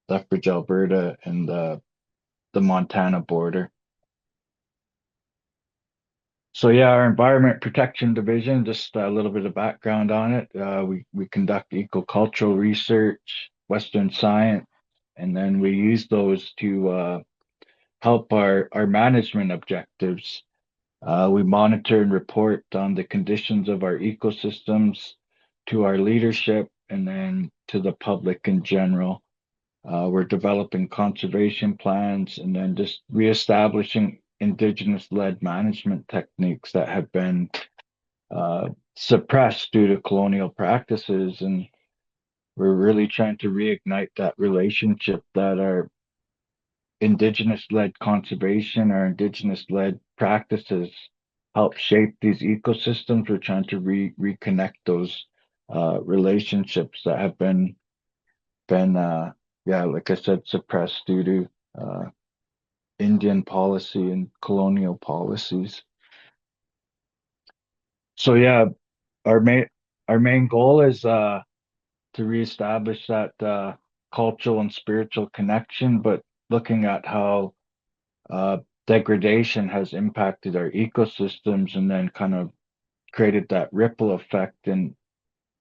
Lethbridge, Alberta, and the Montana border. So yeah, our Environment Protection Division, just a little bit of background on it. We conduct ecocultural research, Western science, and then we use those to help our management objectives. We monitor and report on the conditions of our ecosystems to our leadership and then to the public in general. We're developing conservation plans and then just reestablishing Indigenous-led management techniques that have been suppressed due to colonial practices. And we're really trying to reignite that relationship that our Indigenous-led conservation, our Indigenous-led practices help shape these ecosystems. We're trying to reconnect those relationships that have been like I said, suppressed due to Indian policy and colonial policies. So yeah, our main goal is to reestablish that cultural and spiritual connection, but looking at how degradation has impacted our ecosystems and then kind of created that ripple effect and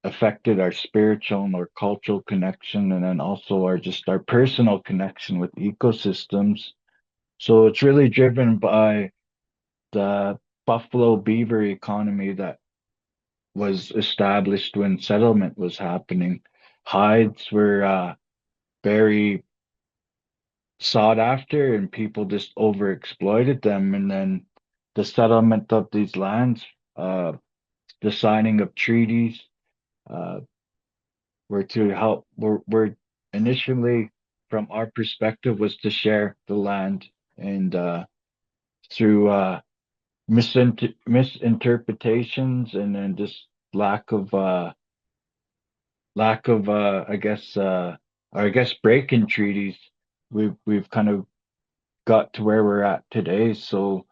affected our spiritual and our cultural connection, and then also our personal connection with ecosystems. So it's really driven by the buffalo beaver economy that was established when settlement was happening. Hides were very sought after, and people just overexploited them. And then the settlement of these lands, the signing of treaties, uh, were to help. Were initially, from our perspective, was to share the land, and through misinterpretations and then just lack of I guess break-in treaties, we've kind of got to where we're at today. So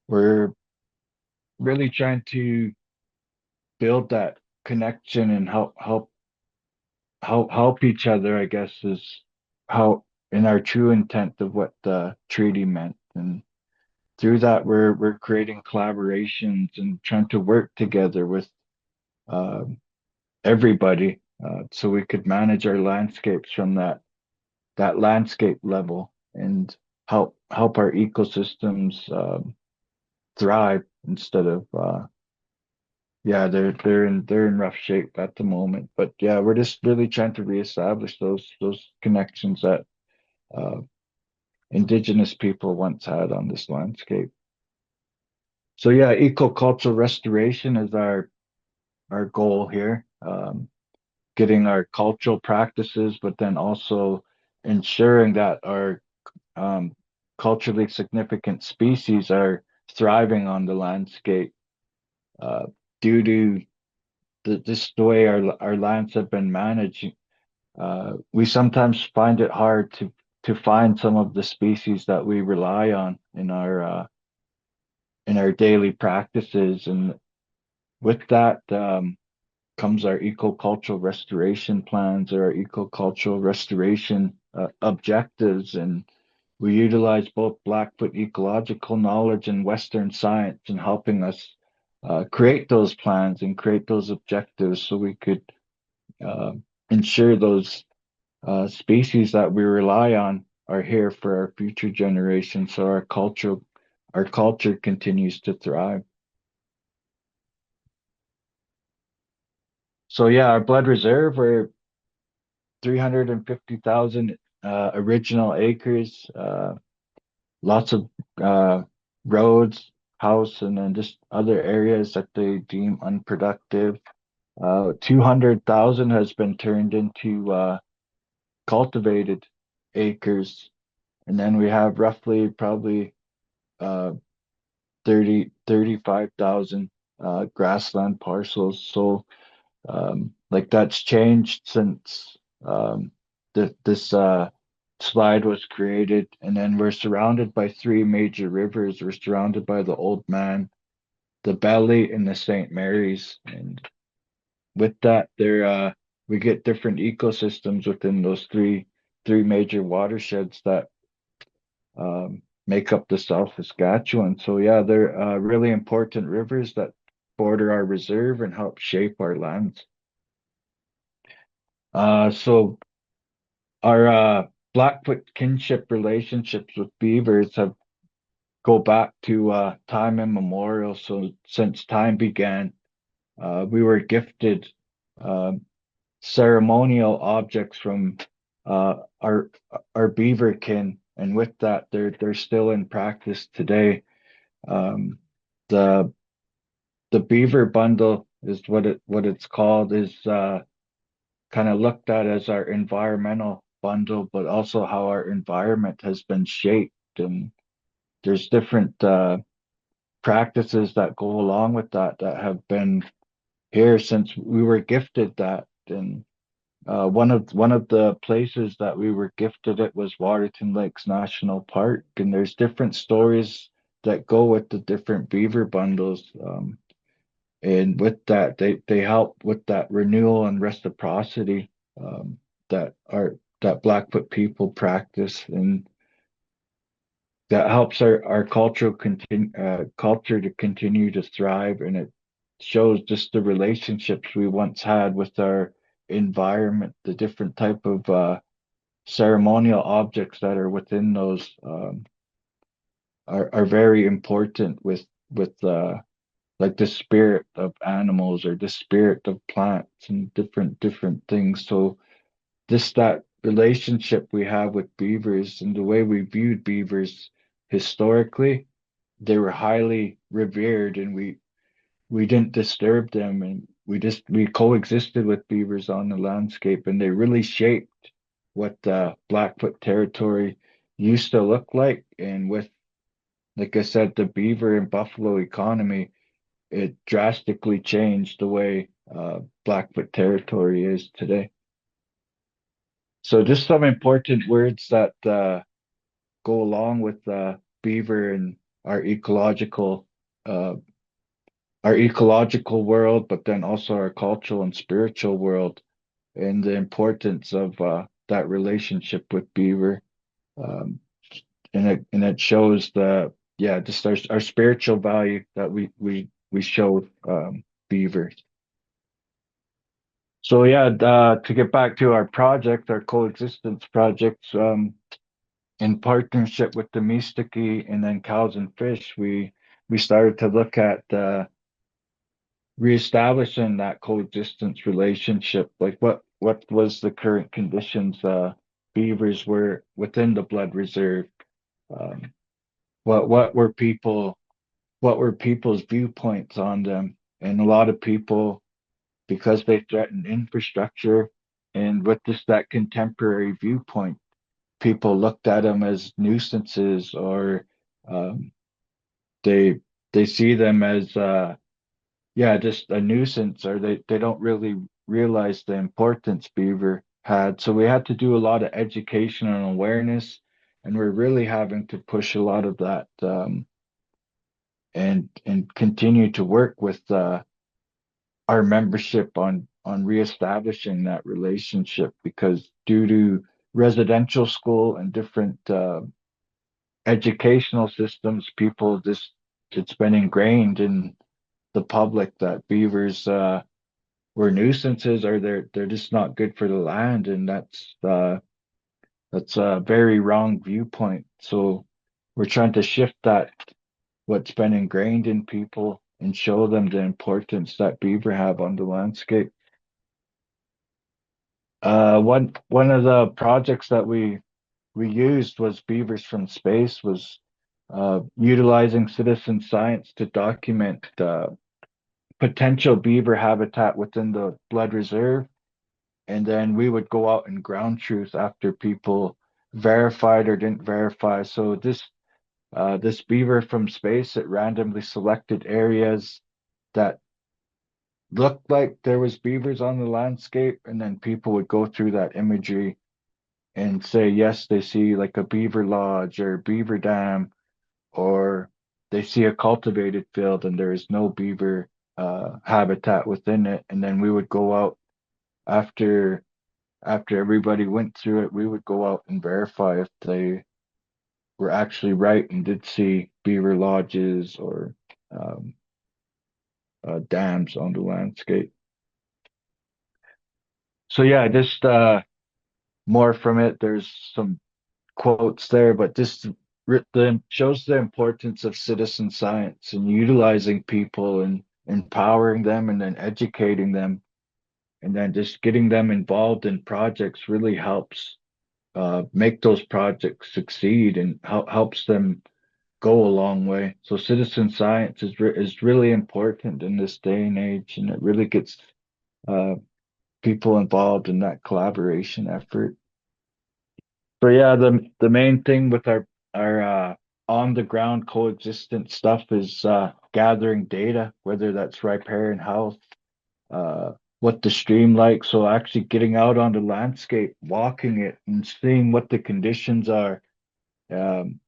we're really trying to build that connection and help each other, I guess, is how in our true intent of what the treaty meant. And through that we're creating collaborations and trying to work together with uh, everybody, so we could manage our landscapes from that landscape level and help our ecosystems thrive instead of they're in rough shape at the moment. But yeah, we're just really trying to reestablish those connections that uh, indigenous people once had on this landscape. So yeah, ecocultural restoration is our goal here. Getting our cultural practices, but then also ensuring that our um, culturally significant species are thriving on the landscape, uh, due to the way our lands have been managed, we sometimes find it hard to find some of the species that we rely on in our daily practices. And with that comes our ecocultural restoration plans or our ecocultural restoration objectives. And we utilize both Blackfoot ecological knowledge and Western science in helping us create those plans and create those objectives so we could uh, ensure those species that we rely on are here for our future generations so our culture continues to thrive. So yeah, our blood reserve, we're 350,000 original acres, lots of roads, house, and then just other areas that they deem unproductive. 200,000 has been turned into cultivated acres. And then we have roughly probably uh, 35,000 grassland parcels. So like that's changed since this slide was created. And then we're surrounded by three major rivers. We're surrounded by the Old Man, the Belly, and the St. Mary's. And with that, we get different ecosystems within those three major watersheds that make up the South Saskatchewan. So yeah, they're really important rivers that border our reserve and help shape our lands. So our Blackfoot kinship relationships with beavers have go back to time immemorial. So since time began, we were gifted uh, ceremonial objects from uh, our beaver kin, and with that, they're still in practice today. Um, the the beaver bundle is what it's called is kind of looked at as our environmental bundle, but also how our environment has been shaped, and there's different practices that go along with that have been here since we were gifted that. And one of the places that we were gifted it was Waterton Lakes National Park, and there's different stories that go with the different beaver bundles. And with that, they help with that renewal and reciprocity that that Blackfoot people practice, and that helps our culture to continue to thrive, and it shows just the relationships we once had with our environment, the different type of ceremonial objects that are within those are very important with like the spirit of animals or the spirit of plants and different things. So just that relationship we have with beavers and the way we viewed beavers historically, they were highly revered, and we didn't disturb them, and we coexisted with beavers on the landscape, and they really shaped what Blackfoot territory used to look like. And with, like I said, the beaver and buffalo economy, it drastically changed the way Blackfoot territory is today. So just some important words that go along with beaver and our ecological uh, our ecological world, but then also our cultural and spiritual world, and the importance of that relationship with beaver. Um, and it shows the yeah, just our spiritual value that we show beaver. So yeah, to get back to our project, our coexistence projects, in partnership with the Mistiki and then Cows and Fish, we started to look at reestablishing that coexistence relationship. Like what was the current conditions beavers were within the blood reserve? Um, what were people's viewpoints on them? And a lot of people, because they threatened infrastructure, and with this that contemporary viewpoint, people looked at them as nuisances, or um, they they see them as yeah, just a nuisance, or they don't really realize the importance beaver had. So we had to do a lot of education and awareness, and we're really having to push a lot of that, and continue to work with our membership on reestablishing that relationship, because due to residential school and different educational systems, people just, it's been ingrained in the public that beavers were nuisances, or they're just not good for the land, and that's a very wrong viewpoint. So we're trying to shift that, what's been ingrained in people, and show them the importance that beaver have on the landscape. One of the projects that we used was Beavers from Space, was utilizing citizen science to document potential beaver habitat within the blood reserve, and then we would go out and ground truth after people verified or didn't verify. So this beaver from space, it randomly selected areas that looked like there was beavers on the landscape, and then people would go through that imagery and say yes, they see like a beaver lodge or beaver dam, or they see a cultivated field and there is no beaver habitat within it. And then we would go out after everybody went through it, we would go out and verify if they were actually right and did see beaver lodges or um, dams on the landscape. So yeah, just more from it. There's some quotes there, but just shows the importance of citizen science and utilizing people and empowering them and then educating them, and then just getting them involved in projects really helps make those projects succeed, and helps them go a long way. So citizen science is really important in this day and age, and it really gets uh, people involved in that collaboration effort. So yeah, the main thing with our on the ground coexistent stuff is gathering data, whether that's riparian health, what the stream like. So actually getting out on the landscape, walking it, and seeing what the conditions are. Um,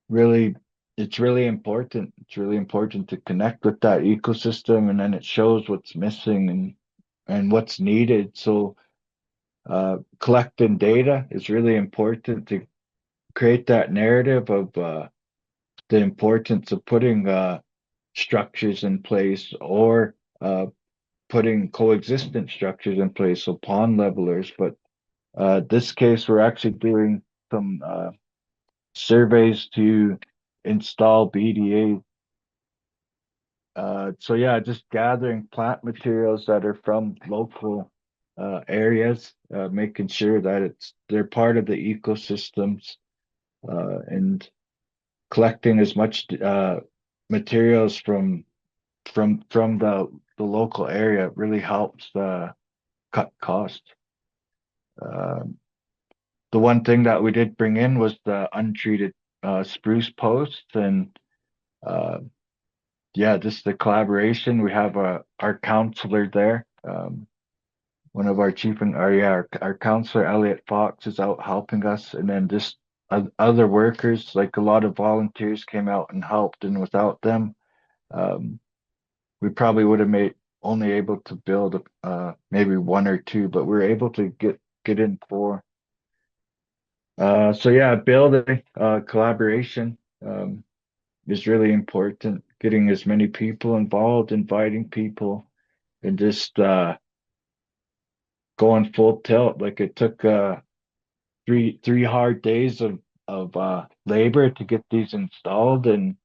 really, it's really important. It's really important to connect with that ecosystem, and then it shows what's missing and what's needed. So collecting data is really important to create that narrative of the importance of putting structures in place, or putting coexistent structures in place, so pond levelers. But this case, we're actually doing some surveys to install BDAs. So yeah, just gathering plant materials that are from local areas, making sure that they're part of the ecosystems, and collecting as much materials from the local area really helps cut costs. Um, the one thing that we did bring in was the untreated spruce posts, and uh, yeah, just the collaboration. We have our counselor there. One of our chief and our counselor Elliot Fox is out helping us, and then just other workers, like a lot of volunteers came out and helped, and without them, um, we probably would have made only able to build maybe one or two, but we are able to get in four. So yeah, building collaboration is really important. Getting as many people involved, inviting people, and just going full tilt. Like it took three hard days of labor to get these installed, and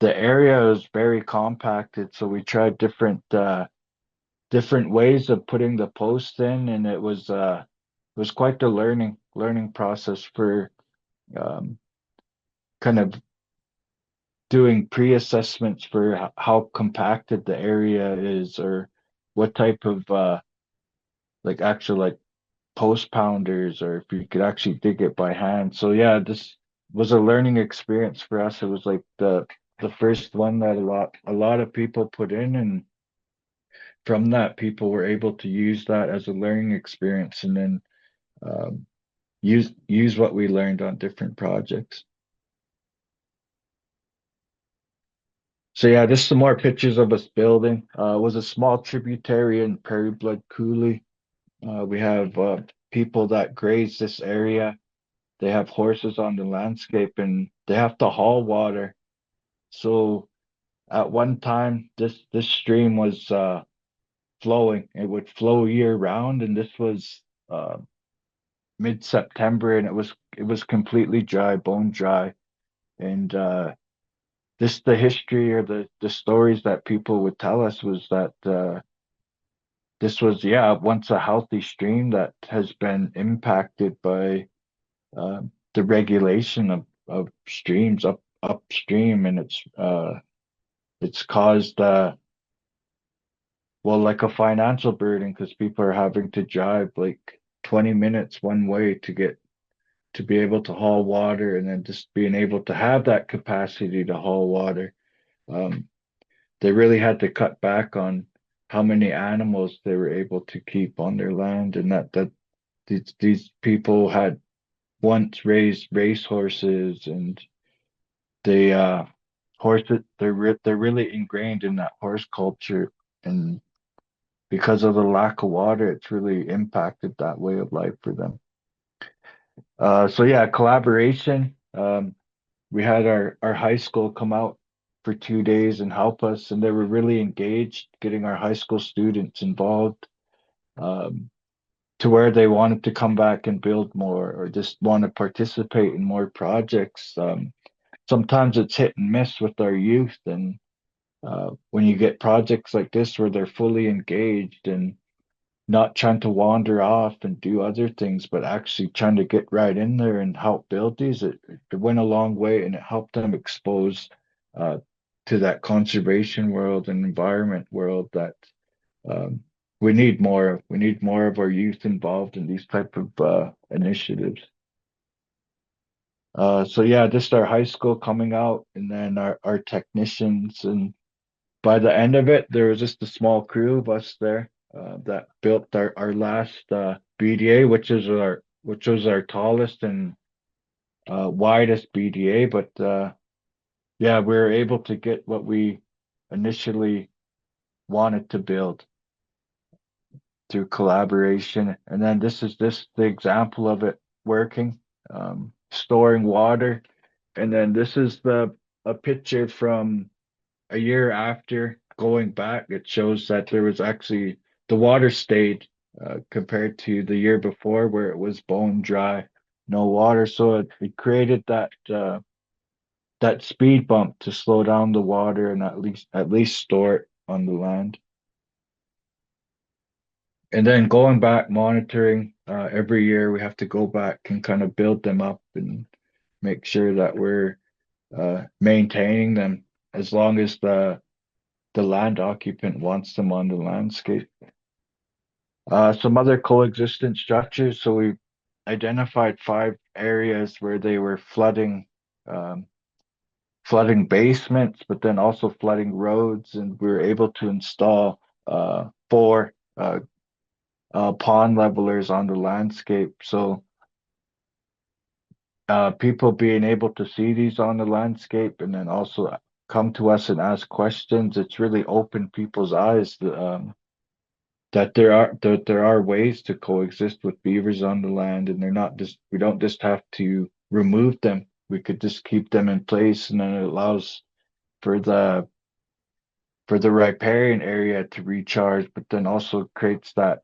the area is very compacted. So we tried different ways of putting the posts in, and it was quite the learning process for um, kind of doing pre-assessments for how compacted the area is, or what type of like actual like post pounders, or if you could actually dig it by hand. So yeah, this was a learning experience for us. It was like the first one that a lot of people put in, and from that, people were able to use that as a learning experience and then um, use what we learned on different projects. So yeah, just some more pictures of us building. It was a small tributary in Prairie Blood Coulee. We have people that graze this area. They have horses on the landscape and they have to haul water. So at one time, this stream was flowing. It would flow year round, and this was uh, mid-September, and it was completely dry, bone dry. And this the history or the stories that people would tell us was that this was once a healthy stream that has been impacted by the regulation of streams upstream, and it's caused well, like a financial burden because people are having to drive like 20 minutes one way to be able to haul water, and then just being able to have that capacity to haul water. Um, they really had to cut back on how many animals they were able to keep on their land, and that these people had once raised race horses, and they horses they're really ingrained in that horse culture, and because of the lack of water, it's really impacted that way of life for them. So yeah, collaboration. We had our high school come out for 2 days and help us, and they were really engaged, getting our high school students involved um, to where they wanted to come back and build more or just want to participate in more projects. Sometimes it's hit and miss with our youth, and when you get projects like this where they're fully engaged and not trying to wander off and do other things, but actually trying to get right in there and help build these. It went a long way and it helped them expose uh, to that conservation world and environment world that um, we need more of. We need more of our youth involved in these type of initiatives. So yeah, just our high school coming out and then our technicians, and by the end of it, there was just a small crew of us there that built our last BDA, which was our tallest and widest BDA. But yeah, we were able to get what we initially wanted to build through collaboration. And then this is the example of it working, storing water. And then this is the a picture from a year after going back. It shows that there was actually the water stayed compared to the year before where it was bone dry, no water. So it created that speed bump to slow down the water and at least store it on the land. And then going back monitoring every year, we have to go back and kind of build them up and make sure that we're maintaining them as long as the land occupant wants them on the landscape. Some other coexistent structures. So we identified 5 areas where they were um, flooding basements, but then also flooding roads, and we were able to install 4 pond levelers on the landscape. So people being able to see these on the landscape and then also come to us and ask questions, it's really opened people's eyes that there are ways to coexist with beavers on the land, and they're not just we don't just have to remove them. We could just keep them in place, and then it allows for the riparian area to recharge, but then also creates that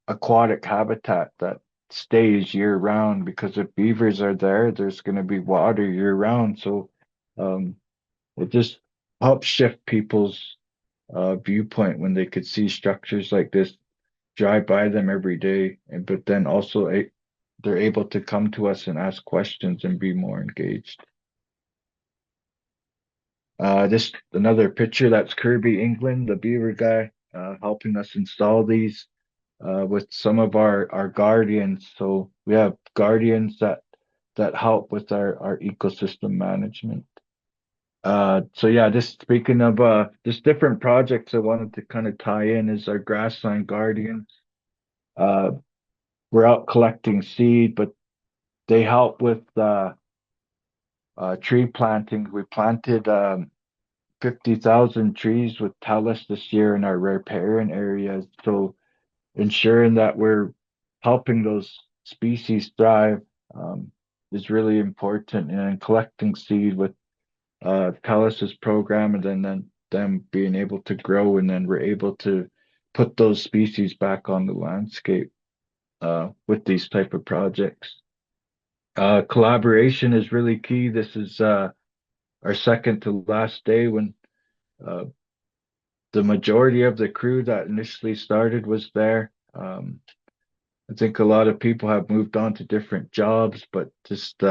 aquatic habitat that stays year round, because if beavers are there, there's going to be water year round. So um, it just helps shift people's viewpoint when they could see structures like this, drive by them every day, and but then also they're able to come to us and ask questions and be more engaged. This another picture, that's Kirby England, the beaver guy, helping us install these with some of our guardians. So we have guardians that help with our ecosystem management. So yeah, just speaking of just different projects I wanted to kind of tie in is our grassland guardians. Uh, we're out collecting seed, but they help with tree planting. We planted 50,000 trees with talus this year in our riparian areas. So ensuring that we're helping those species thrive is really important. And collecting seed with Talus's program, and then them being able to grow, and then we're able to put those species back on the landscape with these type of projects. Collaboration is really key. This is our second to last day when uh, the majority of the crew that initially started was there. I think a lot of people have moved on to different jobs, but just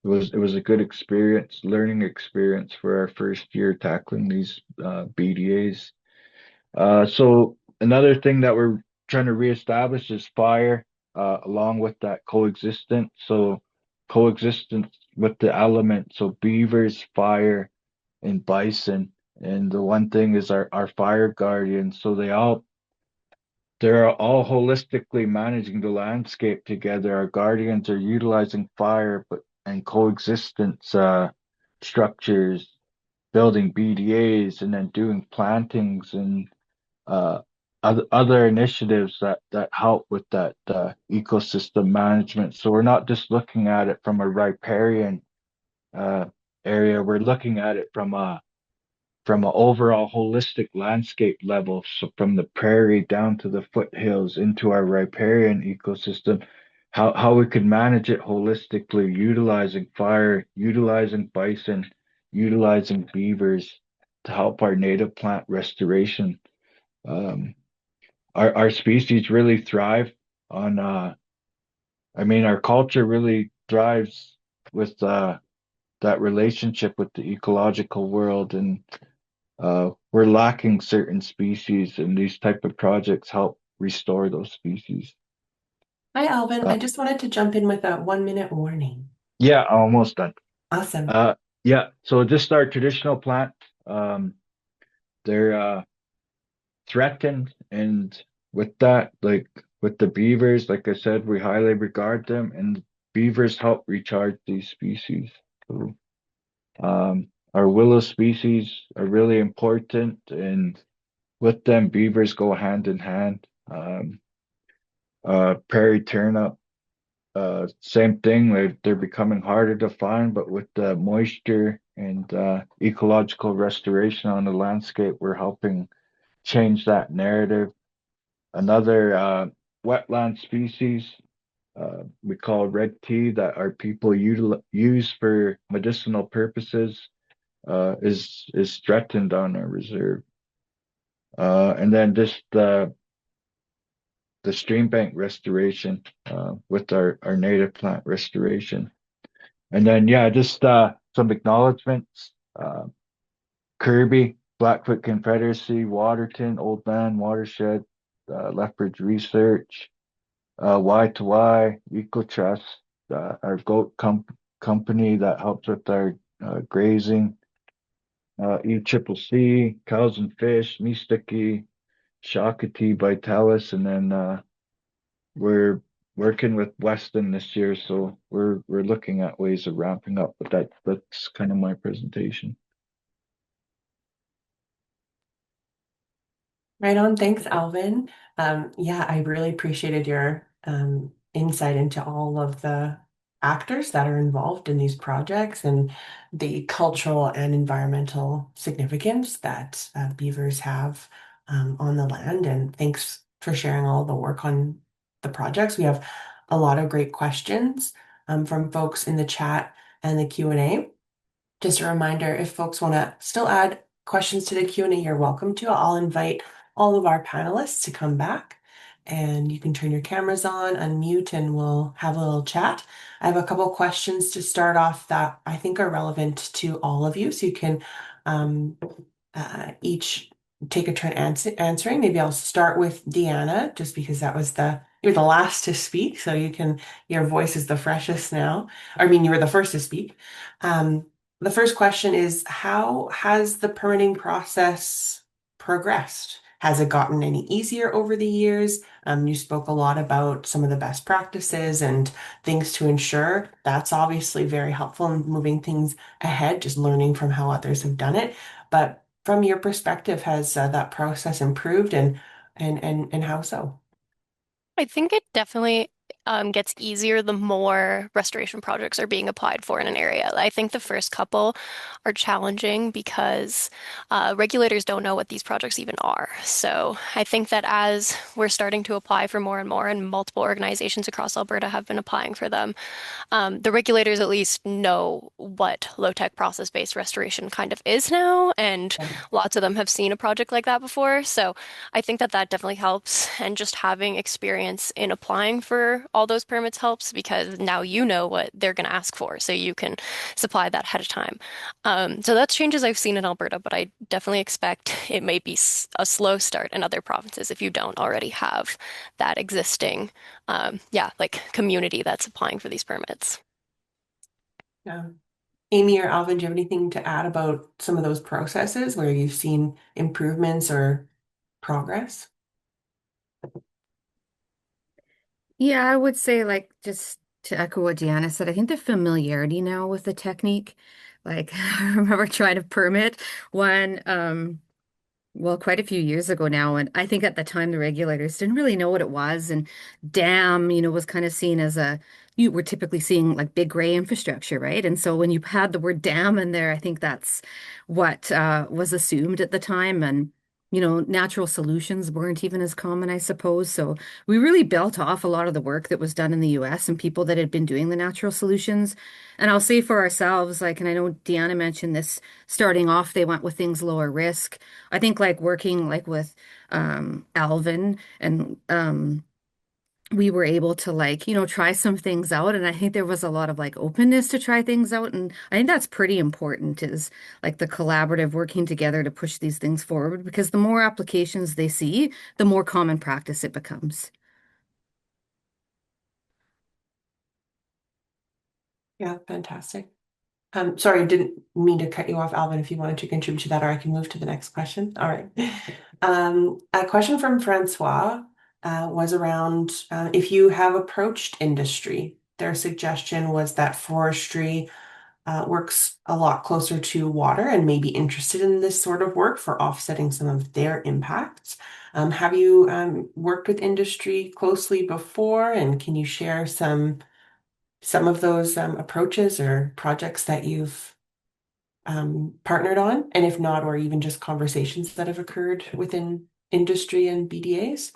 it was a good experience, learning experience for our first year tackling these BDAs. So another thing that we're trying to reestablish is fire, along with that coexistence. So coexistence with the elements, so beavers, fire, and bison. And the one thing is our fire guardians. So they're all holistically managing the landscape together. Our guardians are utilizing fire, but and coexistence structures, building BDAs, and then doing plantings and uh, other initiatives that help with that ecosystem management. So we're not just looking at it from a riparian uh, area. We're looking at it from an overall holistic landscape level, so from the prairie down to the foothills into our riparian ecosystem, how we could manage it holistically, utilizing fire, utilizing bison, utilizing beavers to help our native plant restoration. Um, our species really thrive on I mean our culture really thrives with that relationship with the ecological world, and we're lacking certain species, and these type of projects help restore those species. Hi, Alvin. Uh, I just wanted to jump in with a 1 minute warning. yeah, almost done. Awesome. Uh, yeah, so just our traditional plant, um, they're threatened, and with that, like with the beavers, like I said, we highly regard them, and beavers help recharge these species. So, our willow species are really important, and with them, beavers go hand in hand. Prairie turnip, same thing. They're becoming harder to find, but with the moisture and ecological restoration on the landscape, we're helping change that narrative. Another wetland species we call red tea that our people use for medicinal purposes is threatened on our reserve. And then just the stream bank restoration with our native plant restoration. And then, yeah, just some acknowledgements. Kirby, Blackfoot Confederacy, Waterton, Old Man, Watershed, Lethbridge Research, Y2Y, EcoTrust, our company that helps with our grazing, ECCC, Cows and Fish, Mistiki, Shakati, Vitalis, and then we're working with Weston this year, so we're looking at ways of ramping up. But that's kind of my presentation. Right on. Thanks, Alvin. Yeah, I really appreciated your insight into all of the actors that are involved in these projects and the cultural and environmental significance that beavers have on the land. And thanks for sharing all the work on the projects. We have a lot of great questions from folks in the chat and the Q&A. Just a reminder, if folks want to still add questions to the Q&A, you're welcome to. I'll invite all of our panelists to come back, and you can turn your cameras on, unmute, and we'll have a little chat. I have a couple questions to start off that I think are relevant to all of you, so you can each take a turn answering. Maybe I'll start with Deanna, just because you're the last to speak, so your voice is the freshest now. I mean, you were the first to speak. the first question is, how has the permitting process progressed? Has it gotten any easier over the years? You spoke a lot about some of the best practices and things to ensure. That's obviously very helpful in moving things ahead, just learning from how others have done it. But from your perspective, has that process improved and how so? I think it definitely gets easier the more restoration projects are being applied for in an area. I think the first couple are challenging because regulators don't know what these projects even are. So I think that as we're starting to apply for more and more, and multiple organizations across Alberta have been applying for them, the regulators at least know what low-tech process-based restoration kind of is now, and lots of them have seen a project like that before. So I think that that definitely helps, and just having experience in applying for all those permits helps because now you know what they're going to ask for, so you can supply that ahead of time. So that's changes I've seen in Alberta, but I definitely expect it may be a slow start in other provinces if you don't already have that existing, yeah, like community that's applying for these permits. Yeah. Amy or Alvin, do you have anything to add about some of those processes where you've seen improvements or progress? Yeah, I would say like just to echo what Deanna said, I think the familiarity now with the technique, like I remember trying to permit one well, quite a few years ago now, and I think at the time the regulators didn't really know what it was, and dam, was kind of seen as you were typically seeing like big gray infrastructure, right? And so when you had the word dam in there, I think that's what was assumed at the time, and natural solutions weren't even as common, I suppose. So we really built off a lot of the work that was done in the US and people that had been doing the natural solutions. And I'll say for ourselves, like, and I know Deanna mentioned this, starting off, they went with things lower risk. I think like working like with Alvin and we were able to like, try some things out. And I think there was a lot of like openness to try things out. And I think that's pretty important is like the collaborative working together to push these things forward because the more applications they see, the more common practice it becomes. Yeah, fantastic. Sorry, I didn't mean to cut you off, Alvin, if you wanted to contribute to that, or I can move to the next question. All right. A question from Francois was around if you have approached industry. Their suggestion was that forestry works a lot closer to water and may be interested in this sort of work for offsetting some of their impacts. Have you worked with industry closely before, and can you share some of those approaches or projects that you've partnered on, and if not, or even just conversations that have occurred within industry and BDAs?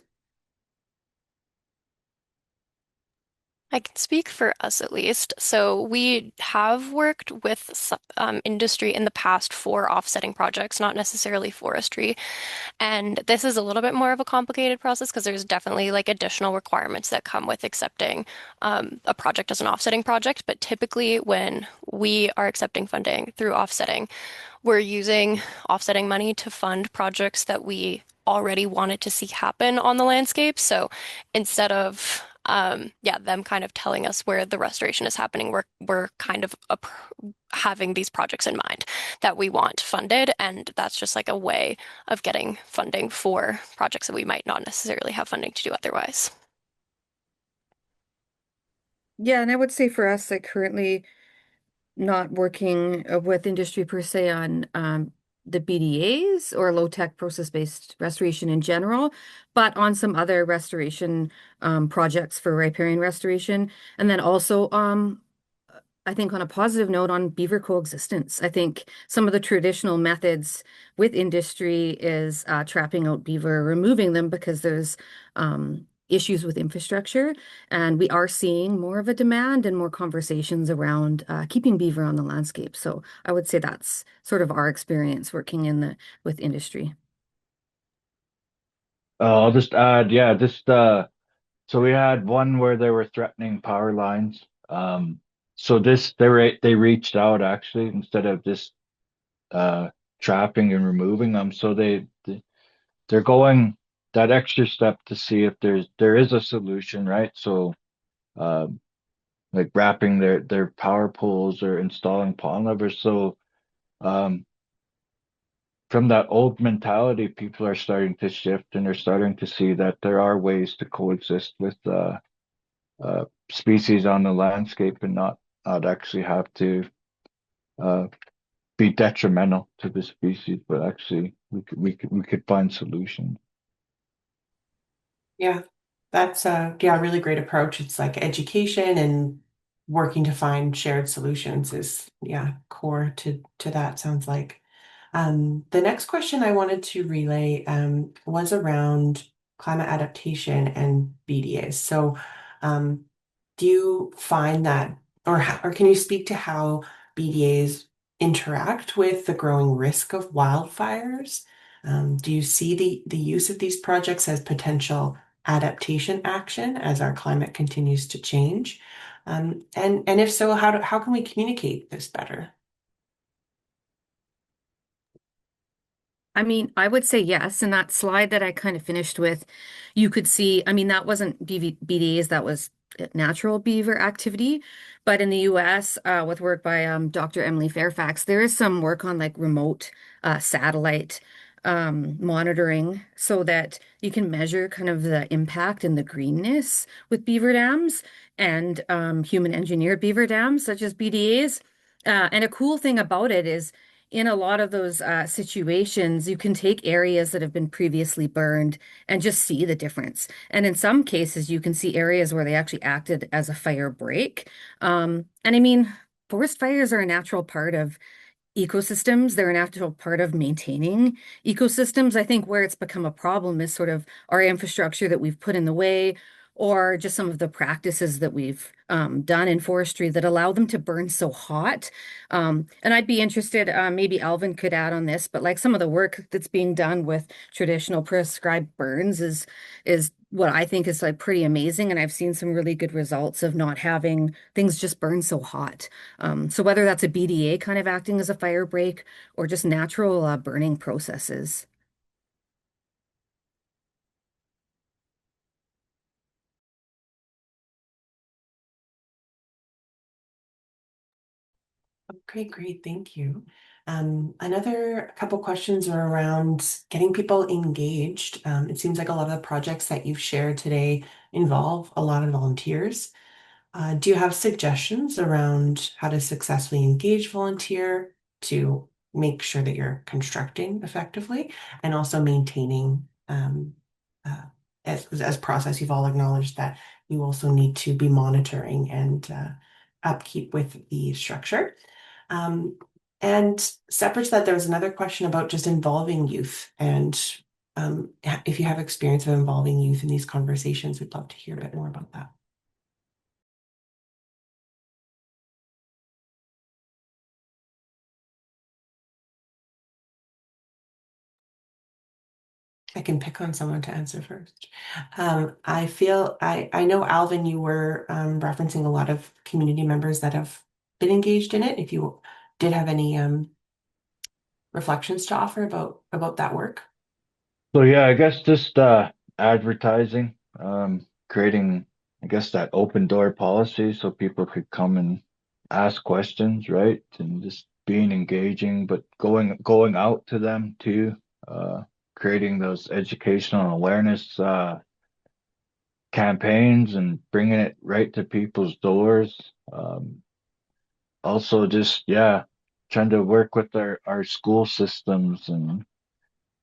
I can speak for us at least. So we have worked with industry in the past for offsetting projects, not necessarily forestry. And this is a little bit more of a complicated process because there's definitely like additional requirements that come with accepting a project as an offsetting project. But typically, when we are accepting funding through offsetting, we're using offsetting money to fund projects that we already wanted to see happen on the landscape. So instead of yeah, them kind of telling us where the restoration is happening, we're kind of having these projects in mind that we want funded, and that's just like a way of getting funding for projects that we might not necessarily have funding to do otherwise. Yeah, and I would say for us, like currently not working with industry per se on the BDAs or low-tech process-based restoration in general, but on some other restoration projects for riparian restoration. And then also I think on a positive note on beaver coexistence. I think some of the traditional methods with industry is trapping out beaver, removing them because there's issues with infrastructure. And we are seeing more of a demand and more conversations around keeping beaver on the landscape. So I would say that's sort of our experience working in the with industry. I'll just add, yeah, just so we had one where they were threatening power lines. So they reached out actually instead of just uh trapping and removing them. So they're going that extra step to see if there is a solution, right? So um like wrapping their power poles or installing pond levers. So um, from that old mentality, people are starting to shift and they're starting to see that there are ways to coexist with species on the landscape and not actually have to uh, be detrimental to the species, but actually we could find solutions. Yeah, that's a yeah, really great approach. It's like education and working to find shared solutions is yeah, core to that sounds like. The next question I wanted to relay was around climate adaptation and BDAs. So, um, do you find that, or can you speak to how BDAs interact with the growing risk of wildfires? Do you see the use of these projects as potential adaptation action as our climate continues to change? And if so, how can we communicate this better? I mean, I would say yes. And that slide that I kind of finished with, you could see, I mean, that wasn't BDAs, that was natural beaver activity. But in the US, with work by Dr. Emily Fairfax, there is some work on like remote satellite monitoring so that you can measure kind of the impact and the greenness with beaver dams and human engineered beaver dams, such as BDAs. And a cool thing about it is, in a lot of those situations, you can take areas that have been previously burned and just see the difference. And in some cases, you can see areas where they actually acted as a fire break. And I mean, forest fires are a natural part of ecosystems. They're a natural part of maintaining ecosystems. I think where it's become a problem is sort of our infrastructure that we've put in the way, or just some of the practices that we've done in forestry that allow them to burn so hot. And I'd be interested, maybe Alvin could add on this, but like some of the work that's being done with traditional prescribed burns is what I think is like pretty amazing. And I've seen some really good results of not having things just burn so hot. So whether that's a BDA kind of acting as a fire break or just natural burning processes. Okay, great. Thank you. Another couple questions are around getting people engaged. It seems like a lot of the projects that you've shared today involve a lot of volunteers. Do you have suggestions around how to successfully engage volunteer to make sure that you're constructing effectively and also maintaining uh, as process? You've all acknowledged that you also need to be monitoring and upkeep with the structure. Um, and separate to that, there was another question about just involving youth and if you have experience of involving youth in these conversations, we'd love to hear a bit more about that. I can pick on someone to answer first. I know Alvin, you were referencing a lot of community members that have been engaged in it. If you did have any reflections to offer about that work. So yeah, I guess just advertising, creating, I guess that open door policy so people could come and ask questions, right? And just being engaging, but going out to them too, creating those educational awareness campaigns and bringing it right to people's doors. Also just yeah, trying to work with our school systems and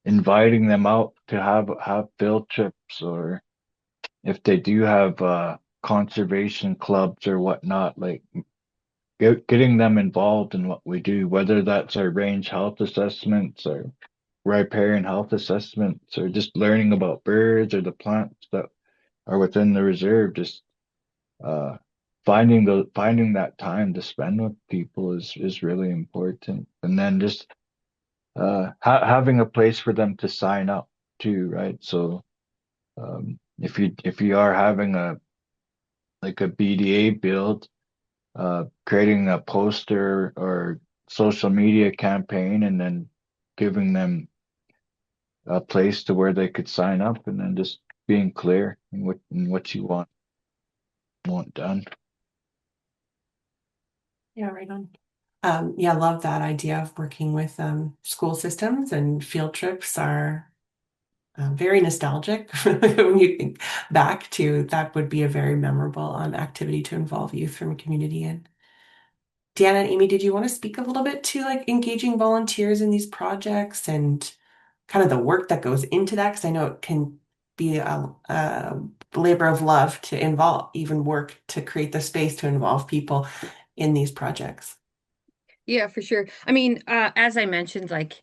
inviting them out to have field trips, or if they do have conservation clubs or whatnot, like getting them involved in what we do, whether that's our range health assessments or riparian health assessments, or just learning about birds or the plants that are within the reserve. Just uh, finding that time to spend with people is really important, and then just having a place for them to sign up too, right? So if you are having a like a BDA build, creating a poster or social media campaign, and then giving them a place to where they could sign up, and then just being clear in what you want done. Yeah, right on. Yeah, I love that idea of working with school systems, and field trips are very nostalgic when you think back to that would be a very memorable activity to involve youth from a community in. Deanna and Amy, did you want to speak a little bit to like engaging volunteers in these projects and kind of the work that goes into that? Because I know it can be a labor of love to involve, even work to create the space to involve people in these projects. Yeah, for sure. I mean, as I mentioned, like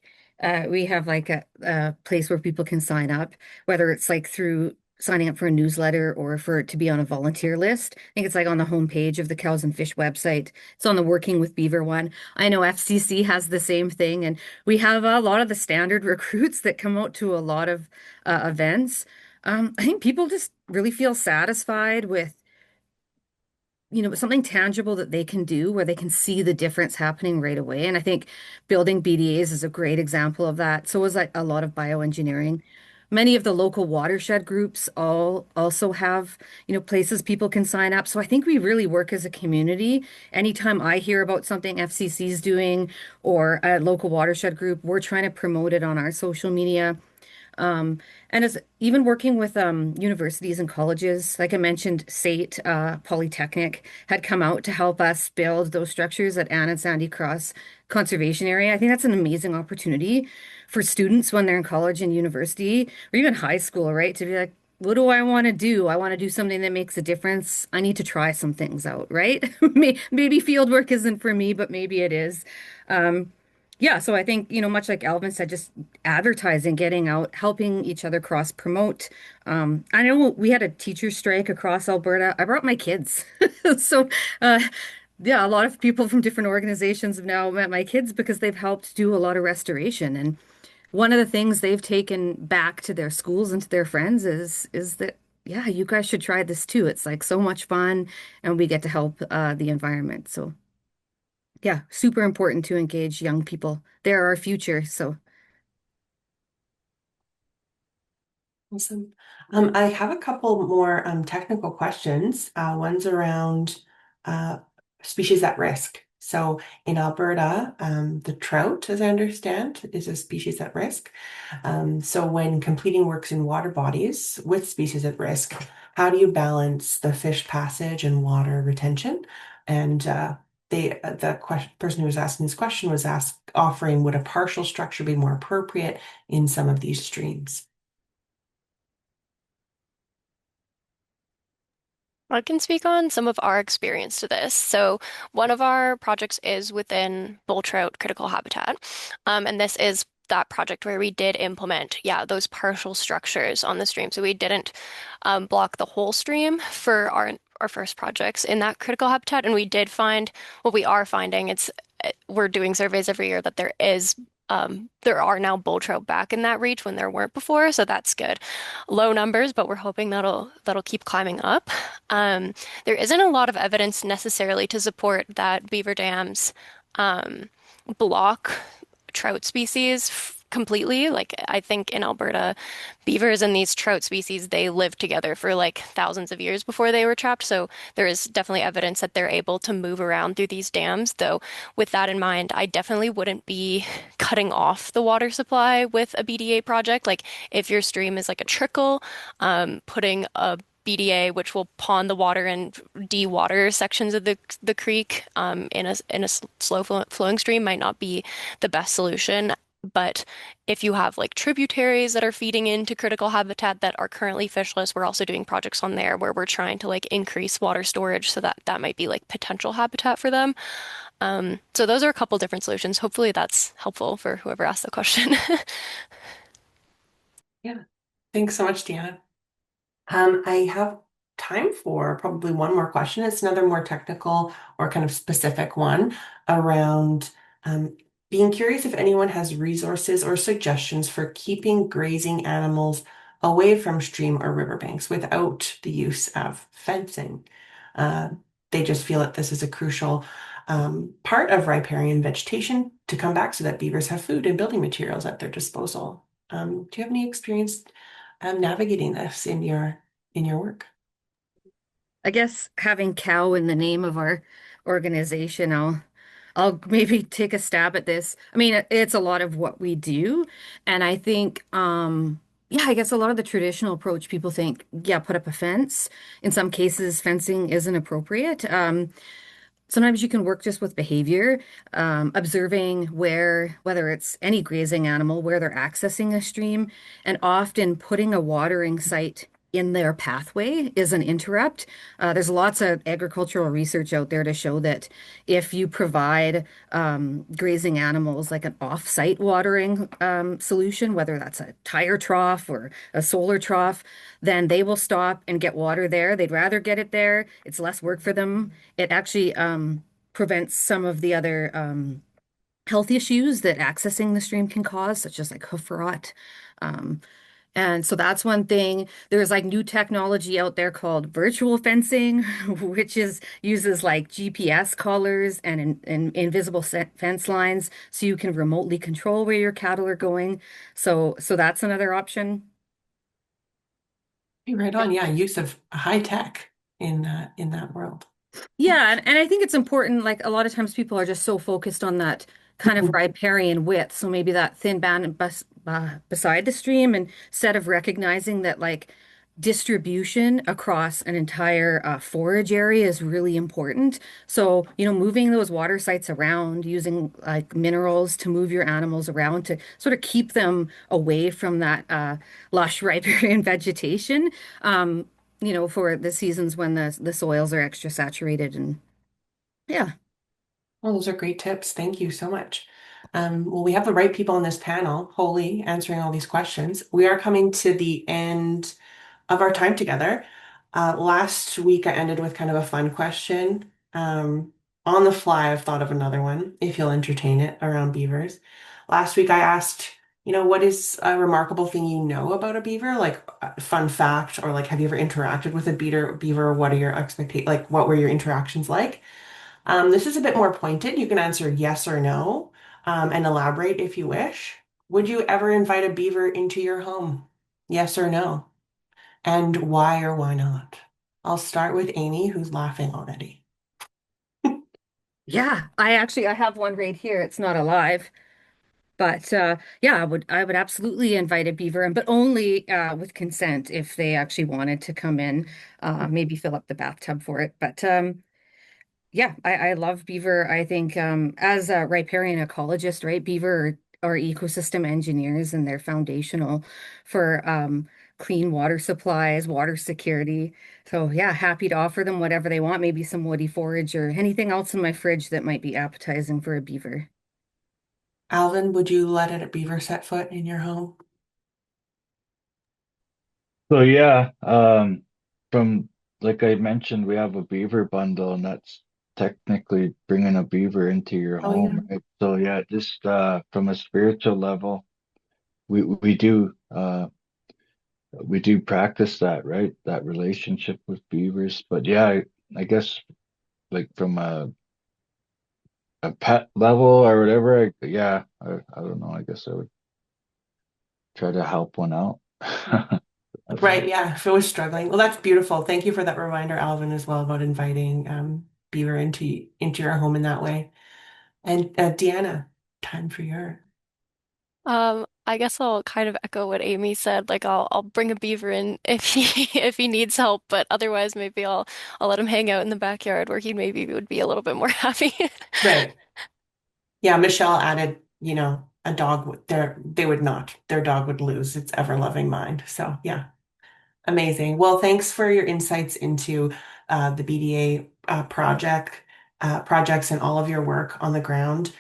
we have like a place where people can sign up, whether it's like through signing up for a newsletter or for it to be on a volunteer list. I think it's like on the homepage of the Cows and Fish website. It's on the Working with Beaver one. I know FCC has the same thing, and we have a lot of the standard recruits that come out to a lot of events. I think people just really feel satisfied with something tangible that they can do where they can see the difference happening right away. And I think building BDAs is a great example of that. So is like a lot of bioengineering. Many of the local watershed groups all also have, places people can sign up. So I think we really work as a community. Anytime I hear about something FCC is doing or a local watershed group, we're trying to promote it on our social media. Um, and as even working with universities and colleges, like I mentioned, SAIT, Polytechnic had come out to help us build those structures at Anne and Sandy Cross Conservation Area. I think that's an amazing opportunity for students when they're in college and university or even high school, right? To be like, what do I want to do? I want to do something that makes a difference. I need to try some things out, right? Maybe field work isn't for me, but maybe it is. Yeah, so I think, much like Alvin said, just advertising, getting out, helping each other cross promote. I know we had a teacher strike across Alberta. I brought my kids. So, yeah, a lot of people from different organizations have now met my kids because they've helped do a lot of restoration. And one of the things they've taken back to their schools and to their friends is that, yeah, you guys should try this too. It's like so much fun, and we get to help the environment. So. Yeah, super important to engage young people. They're our future. So, Awesome. I have a couple more technical questions. One's around uh, species at risk. So in Alberta, the trout, as I understand, is a species at risk. So when completing works in water bodies with species at risk, how do you balance the fish passage and water retention? And person who was asking this question was offering, would a partial structure be more appropriate in some of these streams? I can speak on some of our experience to this. So, one of our projects is within bull trout critical habitat. And this is that project where we did implement, yeah, those partial structures on the stream. So, we didn't block the whole stream for our first projects in that critical habitat. And we did find what we are finding. We're doing surveys every year that there are now bull trout back in that reach when there weren't before, so that's good. Low numbers, but we're hoping that'll keep climbing up. There isn't a lot of evidence necessarily to support that beaver dams um, block trout species completely. Like I think in Alberta, beavers and these trout species, they lived together for like thousands of years before they were trapped. So there is definitely evidence that they're able to move around through these dams. Though with that in mind, I definitely wouldn't be cutting off the water supply with a BDA project. Like if your stream is like a trickle, putting a BDA, which will pond the water and de-water sections of the creek in a slow flowing stream, might not be the best solution. But if you have like tributaries that are feeding into critical habitat that are currently fishless, we're also doing projects on there where we're trying to like increase water storage so that that might be like potential habitat for them. So those are a couple different solutions. Hopefully that's helpful for whoever asked the question. Yeah. Thanks so much, Deanna. I have time for probably one more question. It's another more technical or kind of specific one around being curious if anyone has resources or suggestions for keeping grazing animals away from stream or riverbanks without the use of fencing. Uh, they just feel that this is a crucial part of riparian vegetation to come back so that beavers have food and building materials at their disposal. Do you have any experience navigating this in your work? I guess having cow in the name of our organization, I'll maybe take a stab at this. I mean, it's a lot of what we do, and I think, yeah, I guess a lot of the traditional approach, people think, yeah, put up a fence. In some cases, fencing isn't appropriate. Sometimes you can work just with behavior, observing whether it's any grazing animal, where they're accessing a stream, and often putting a watering site in their pathway is an interrupt. There's lots of agricultural research out there to show that if you provide grazing animals like an off-site watering solution, whether that's a tire trough or a solar trough, then they will stop and get water there. They'd rather get it there. It's less work for them. It actually prevents some of the other health issues that accessing the stream can cause, such as like hoof rot. Um, and so that's one thing. There's like new technology out there called virtual fencing, which is uses like GPS collars and invisible fence lines, so you can remotely control where your cattle are going. So that's another option. Right on. Yeah, use of high tech in that world. Yeah, and I think it's important, like a lot of times people are just so focused on that kind of riparian width, so maybe that thin band beside the stream, and instead of recognizing that like distribution across an entire forage area is really important. So, moving those water sites around, using like minerals to move your animals around to sort of keep them away from that lush riparian vegetation. For the seasons when the soils are extra saturated and yeah. Well, those are great tips. Thank you so much. Well, we have the right people on this panel, Holly, answering all these questions. We are coming to the end of our time together. Last week, I ended with kind of a fun question. On the fly, I've thought of another one, if you'll entertain it, around beavers. Last week, I asked, what is a remarkable thing you know about a beaver? Like a fun fact, or like, have you ever interacted with a beaver? What are your expectations? Like, what were your interactions like? This is a bit more pointed. You can answer yes or no, and elaborate if you wish. Would you ever invite a beaver into your home? Yes or no? And why or why not? I'll start with Amy, who's laughing already. Yeah, I have one right here. It's not alive, but yeah, I would absolutely invite a beaver, and but only with consent if they actually wanted to come in, maybe fill up the bathtub for it. But yeah, I love beaver. I think as a riparian ecologist, right, beaver are ecosystem engineers and they're foundational for clean water supplies, water security. So yeah, happy to offer them whatever they want, maybe some woody forage or anything else in my fridge that might be appetizing for a beaver. Alvin, would you let a beaver set foot in your home? So yeah, from like I mentioned, we have a beaver bundle, and that's technically bringing a beaver into your Oh, yeah. home, right? So yeah, just from a spiritual level, we do practice that, right? That relationship with beavers. But yeah, I guess like from a pet level or whatever, yeah, I don't know. I guess I would try to help one out. That's Right, yeah, if it was struggling. Well, that's beautiful. Thank you for that reminder, Alvin, as well, about inviting beaver into your home in that way. And Deanna, time for your. I guess I'll kind of echo what Amy said. Like I'll bring a beaver in if he if he needs help, but otherwise maybe I'll let him hang out in the backyard where he maybe would be a little bit more happy. Right. Yeah, Michelle added, a dog would they would not. Their dog would lose its ever-loving mind. So yeah, amazing. Well, thanks for your insights into the BDA projects and all of your work on the ground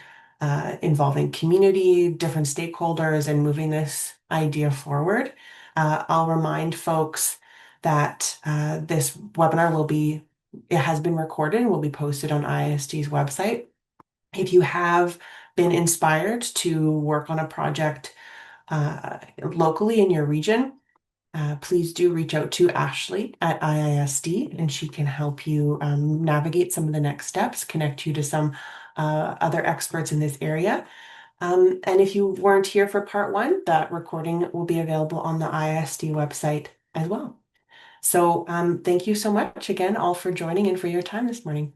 involving community, different stakeholders, and moving this idea forward. I'll remind folks that this webinar it has been recorded and will be posted on IISD's website. If you have been inspired to work on a project locally in your region, please do reach out to Ashley at IISD, and she can help you navigate some of the next steps, connect you to some other experts in this area. And if you weren't here for part one, that recording will be available on the IISD website as well. So thank you so much again, all, for joining and for your time this morning.